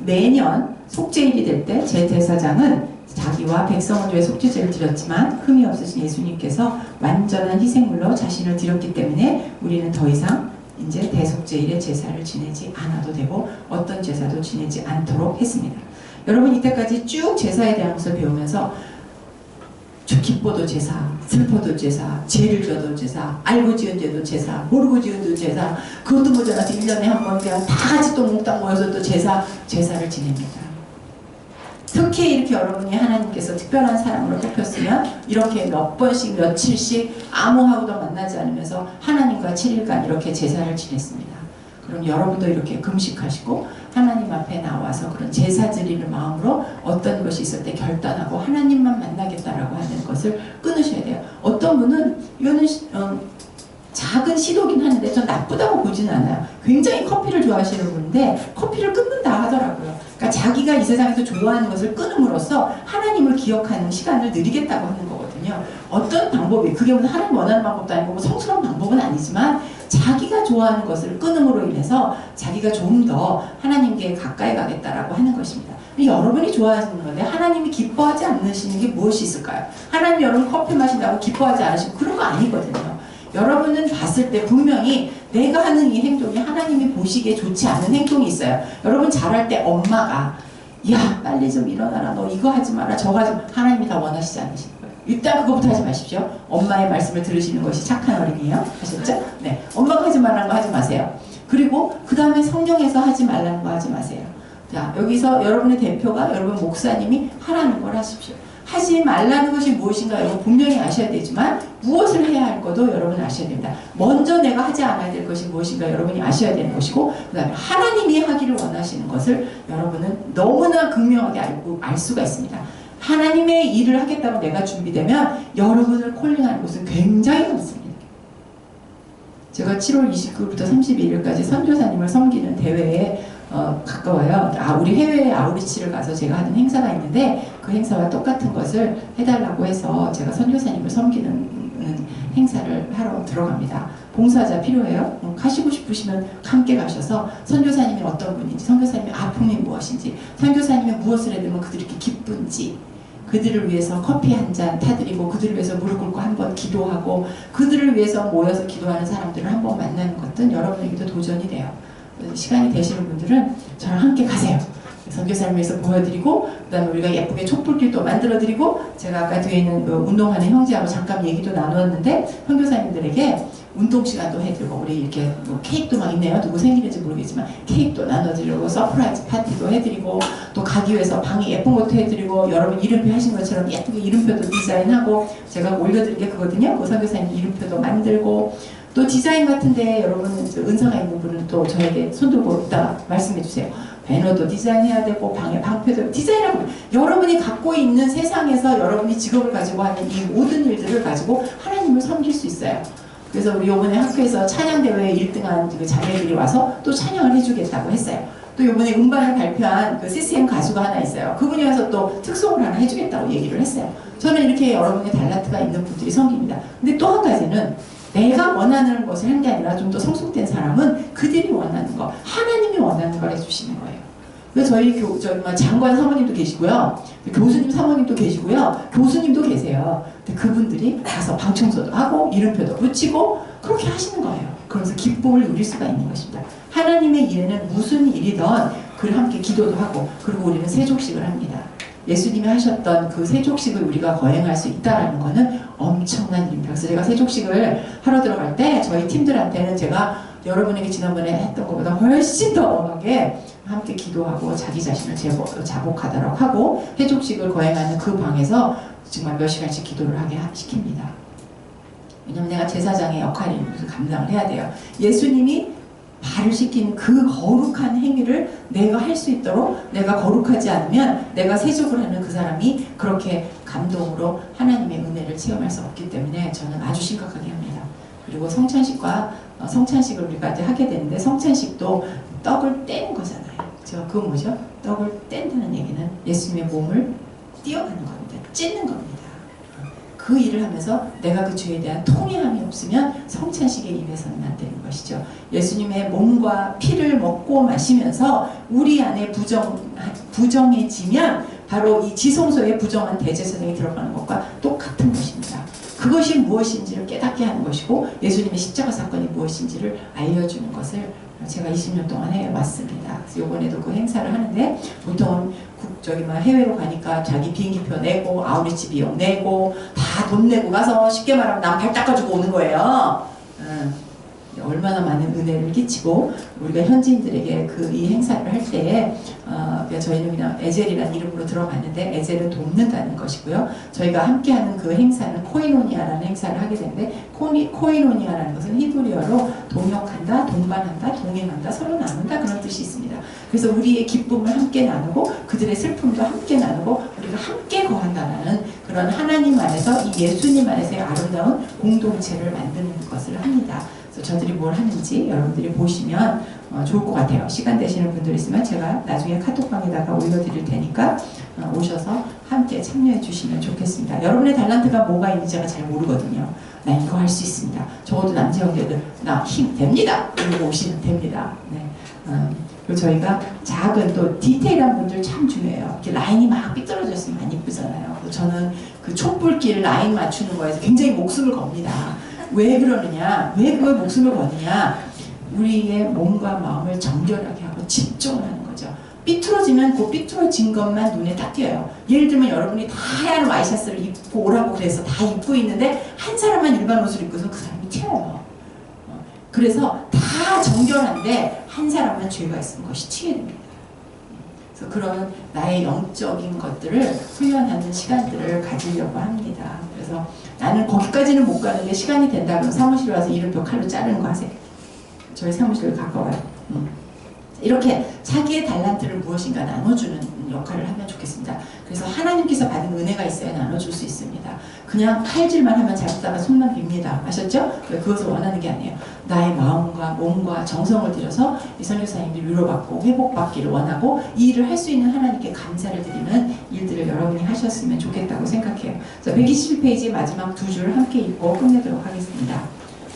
매년 속죄일이 될 때 제대사장은 자기와 백성을 위해 속죄제를 드렸지만 흠이 없으신 예수님께서 완전한 희생물로 자신을 드렸기 때문에 우리는 더 이상 이제 대속죄일에 제사를 지내지 않아도 되고 어떤 제사도 지내지 않도록 했습니다. 여러분 이때까지 쭉 제사에 대한 것을 배우면서 기뻐도 제사, 슬퍼도 제사, 죄를 져도 제사, 알고 지은 죄도 제사, 모르고 지은 죄도 제사, 그것도 모자라서 1년에 한 번 그냥 다 같이 또 몽땅 모여서 또 제사를 지냅니다. 특히 이렇게 여러분이 하나님께서 특별한 사람으로 뽑혔으면 이렇게 몇 번씩 며칠씩 아무하고도 만나지 않으면서 하나님과 7일간 이렇게 제사를 지냈습니다. 그럼 여러분도 이렇게 금식하시고 하나님 앞에 나와서 그런 제사 드리는 마음으로 어떤 것이 있을 때 결단하고 하나님만 만나겠다라고 하는 것을 끊으셔야 돼요. 어떤 분은 이거는 작은 시도긴 하는데 전 나쁘다고 보지는 않아요. 굉장히 커피를 좋아하시는 분인데 커피를 끊는다 하더라고요. 그러니까 자기가 이 세상에서 좋아하는 것을 끊음으로써 하나님을 기억하는 시간을 늘리겠다고 하는 거거든요. 어떤 방법이, 그게 무슨 하나님 원하는 방법도 아니고 뭐 성스러운 방법은 아니지만 자기가 좋아하는 것을 끊음으로 인해서 자기가 좀 더 하나님께 가까이 가겠다라고 하는 것입니다. 여러분이 좋아하시는 건데 하나님이 기뻐하지 않으시는 게 무엇이 있을까요? 하나님 여러분 커피 마신다고 기뻐하지 않으시고 그런 거 아니거든요. 여러분은 봤을 때 분명히 내가 하는 이 행동이 하나님이 보시기에 좋지 않은 행동이 있어요. 여러분 잘할 때 엄마가 야 빨리 좀 일어나라, 너 이거 하지 마라, 저거 하지 마라. 하나님이 다 원하시지 않으시는 거예요. 일단 그거부터 하지 마십시오. 엄마의 말씀을 들으시는 것이 착한 어린이에요. 아셨죠? 네, 엄마가 하지 말라는 거 하지 마세요. 그리고 그 다음에 성령에서 하지 말라는 거 하지 마세요. 자, 여기서 여러분의 대표가 여러분 목사님이 하라는 걸 하십시오. 하지 말라는 것이 무엇인가 여러분 분명히 아셔야 되지만 무엇을 해야 할 것도 여러분은 아셔야 됩니다. 먼저 내가 하지 않아야 될 것이 무엇인가 여러분이 아셔야 되는 것이고, 그 다음에 하나님이 하기를 원하시는 것을 여러분은 너무나 극명하게 알 수가 있습니다. 하나님의 일을 하겠다고 내가 준비되면 여러분을 콜링하는 곳은 굉장히 많습니다. 제가 7월 29일부터 31일까지 선교사님을 섬기는 대회에 가까워요. 우리 해외에 아우리치를 가서 제가 하는 행사가 있는데 그 행사와 똑같은 것을 해달라고 해서 제가 선교사님을 섬기는 행사를 하러 들어갑니다. 봉사자 필요해요? 가시고 싶으시면 함께 가셔서 선교사님이 어떤 분인지, 선교사님의 아픔이 무엇인지, 선교사님이 무엇을 해드리면 그들이 이렇게 기쁜지, 그들을 위해서 커피 한 잔 타드리고 그들을 위해서 무릎 꿇고 한번 기도하고 그들을 위해서 모여서 기도하는 사람들을 한번 만나는 것은 여러분에게도 도전이 돼요. 시간이 되시는 분들은 저랑 함께 가세요. 선교사님 위해서 보여드리고 그 다음에 우리가 예쁘게 촛불길도 만들어드리고, 제가 아까 뒤에 있는 운동하는 형제하고 잠깐 얘기도 나누었는데 선교사님들에게 운동 시간도 해드리고, 우리 이렇게 뭐 케이크도 막 있네요. 누구 생일인지 모르겠지만 케이크도 나눠드리고 서프라이즈 파티도 해드리고, 또 가기 위해서 방이 예쁜 것도 해드리고, 여러분 이름표 하신 것처럼 예쁘게 이름표도 디자인하고 제가 올려드린 게 그거든요. 그 선교사님 이름표도 만들고, 또 디자인 같은데 여러분 은사가 있는 분은 또 저에게 손들고 이따 말씀해 주세요. 배너도 디자인해야 되고 방에 방패도 디자인하고, 여러분이 갖고 있는 세상에서 여러분이 직업을 가지고 하는 이 모든 일들을 가지고 하나님을 섬길 수 있어요. 그래서 우리 이번에 학교에서 찬양대회에 1등한 그 자매들이 와서 또 찬양을 해주겠다고 했어요. 또 이번에 음반을 발표한 그 CCM 가수가 하나 있어요. 그분이 와서 또 특송을 하나 해주겠다고 얘기를 했어요. 저는 이렇게 여러분의 달란트가 있는 분들이 섬깁니다. 근데 또 한 가지는 내가 원하는 것을 한 게 아니라 좀 더 성숙된 사람은 그들이 원하는 거, 하나님이 원하는 걸 해주시는 거예요. 그래서 저희 장관 사모님도 계시고요, 교수님 사모님도 계시고요, 교수님도 계세요. 근데 그분들이 가서 방청소도 하고 이름표도 붙이고 그렇게 하시는 거예요. 그러면서 기쁨을 누릴 수가 있는 것입니다. 하나님의 일에는 무슨 일이든 그를 함께 기도도 하고, 그리고 우리는 세족식을 합니다. 예수님이 하셨던 그 세족식을 우리가 거행할 수 있다는 것은 엄청난 일입니다. 그래서 제가 세족식을 하러 들어갈 때 저희 팀들한테는 제가 여러분에게 지난번에 했던 것보다 훨씬 더 엄하게 함께 기도하고 자기 자신을 자복하도록 하고 세족식을 거행하는 그 방에서 정말 몇 시간씩 기도를 하게 시킵니다. 왜냐면 내가 제사장의 역할을 감당을 해야 돼요. 예수님이 발을 씻긴 그 거룩한 행위를 내가 할 수 있도록, 내가 거룩하지 않으면 내가 세족을 하는 그 사람이 그렇게 감동으로 하나님의 은혜를 체험할 수 없기 때문에 저는 아주 심각하게 합니다. 그리고 성찬식을 우리가 이제 하게 되는데, 성찬식도 떡을 떼는 거잖아요. 그죠? 그건 뭐죠? 떡을 뗀다는 얘기는 예수님의 몸을 띄어가는 겁니다. 찢는 겁니다. 그 일을 하면서 내가 그 죄에 대한 통회함이 없으면 성찬식에 임해서는 안 되는 것이죠. 예수님의 몸과 피를 먹고 마시면서 우리 안에 부정해지면 바로 이 지성소에 부정한 대제사장이 들어가는 것과 똑같은 것입니다. 그것이 무엇인지를 깨닫게 하는 것이고, 예수님의 십자가 사건이 무엇인지를 알려주는 것을 제가 20년 동안 해왔습니다. 그래서 이번에도 그 행사를 하는데, 보통 해외로 가니까 자기 비행기표 내고 아우리치 비용 내고 다 돈 내고 가서 쉽게 말하면 남 발 닦아주고 오는 거예요. 얼마나 많은 은혜를 끼치고, 우리가 현지인들에게 이 행사를 할 때에 저희는 그냥 에젤이라는 이름으로 들어갔는데, 에젤은 돕는다는 것이고요. 저희가 함께하는 그 행사는 코이노니아라는 행사를 하게 되는데, 코이노니아라는 것은 히브리어로 동역한다, 동반한다, 동행한다, 서로 나눈다, 그런 뜻이 있습니다. 그래서 우리의 기쁨을 함께 나누고 그들의 슬픔도 함께 나누고 우리가 우리가 함께 거한다는 그런 하나님 안에서 이 예수님 안에서의 아름다운 공동체를 만드는 것을 합니다. 그래서 저들이 뭘 하는지 여러분들이 보시면 좋을 것 같아요. 시간 되시는 분들 있으면 제가 나중에 카톡방에다가 올려드릴 테니까 오셔서 함께 참여해 주시면 좋겠습니다. 여러분의 달란트가 뭐가 있는지 제가 잘 모르거든요. 나 이거 할 수 있습니다. 적어도 남자 형제들 나 힘 됩니다. 이러고 오시면 됩니다. 네. 그리고 저희가 작은 또 디테일한 분들 참 중요해요. 이렇게 라인이 막 삐뚤어져 있으면 안 이쁘잖아요. 그래서 저는 그 촛불길 라인 맞추는 거에서 굉장히 목숨을 겁니다. 왜 그러느냐? 왜 그걸 목숨을 거느냐? 우리의 몸과 마음을 정결하게 하고 집중을 하는 거죠. 삐뚤어지면 그 삐뚤어진 것만 눈에 딱 띄어요. 예를 들면 여러분이 다 하얀 와이셔츠를 입고 오라고 그래서 다 입고 있는데 한 사람만 일반 옷을 입고서 그 사람이 튀어요. 그래서 다 정결한데 한 사람만 죄가 있으면 것이 튀게 됩니다. 그래서 그런 나의 영적인 것들을 훈련하는 시간들을 가지려고 합니다. 그래서 나는 거기까지는 못 가는데 시간이 된다 그러면 사무실에 와서 이름표 칼로 자르는 거 하세요. 저희 사무실 가까워요. 이렇게 자기의 달란트를 무엇인가 나눠주는 역할을 하면 좋겠습니다. 그래서 하나님께서 받은 은혜가 있어야 나눠줄 수 있습니다. 그냥 칼질만 하면 잘못하면 손만 빕니다. 아셨죠? 그것을 원하는 게 아니에요. 나의 마음과 몸과 정성을 들여서 이 선교사님들이 위로받고 회복받기를 원하고 이 일을 할 수 있는 하나님께 감사를 드리는 일들을 여러분이 하셨으면 좋겠다고 생각해요. 자, 121페이지 마지막 두 줄 함께 읽고 끝내도록 하겠습니다.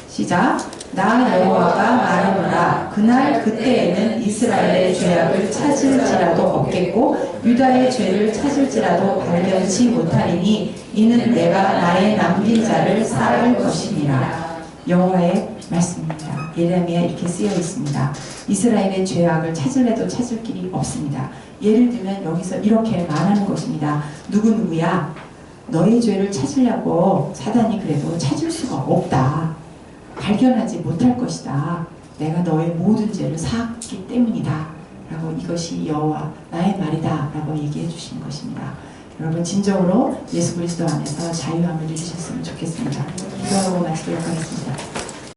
시작. 나 여호와가 말하노라. 그날 그때에는 이스라엘의 죄악을 찾을지라도 없겠고 유다의 죄를 찾을지라도 발견치 못하리니 이는 내가 나의 남긴 자를 쌓을 것이니라. 여호와의 말씀입니다. 예레미야에 이렇게 쓰여 있습니다. 이스라엘의 죄악을 찾을래도 찾을 길이 없습니다. 예를 들면 여기서 이렇게 말하는 것입니다. 누구누구야 너의 죄를 찾으려고 사단이 그래도 찾을 수가 없다. 발견하지 못할 것이다. 내가 너의 모든 죄를 사았기 때문이다. 라고 이것이 여호와 나의 말이다. 라고 얘기해 주신 것입니다. 여러분 진정으로 예수 그리스도 안에서 자유함을 누리셨으면 좋겠습니다. 기도하고 마치도록 하겠습니다.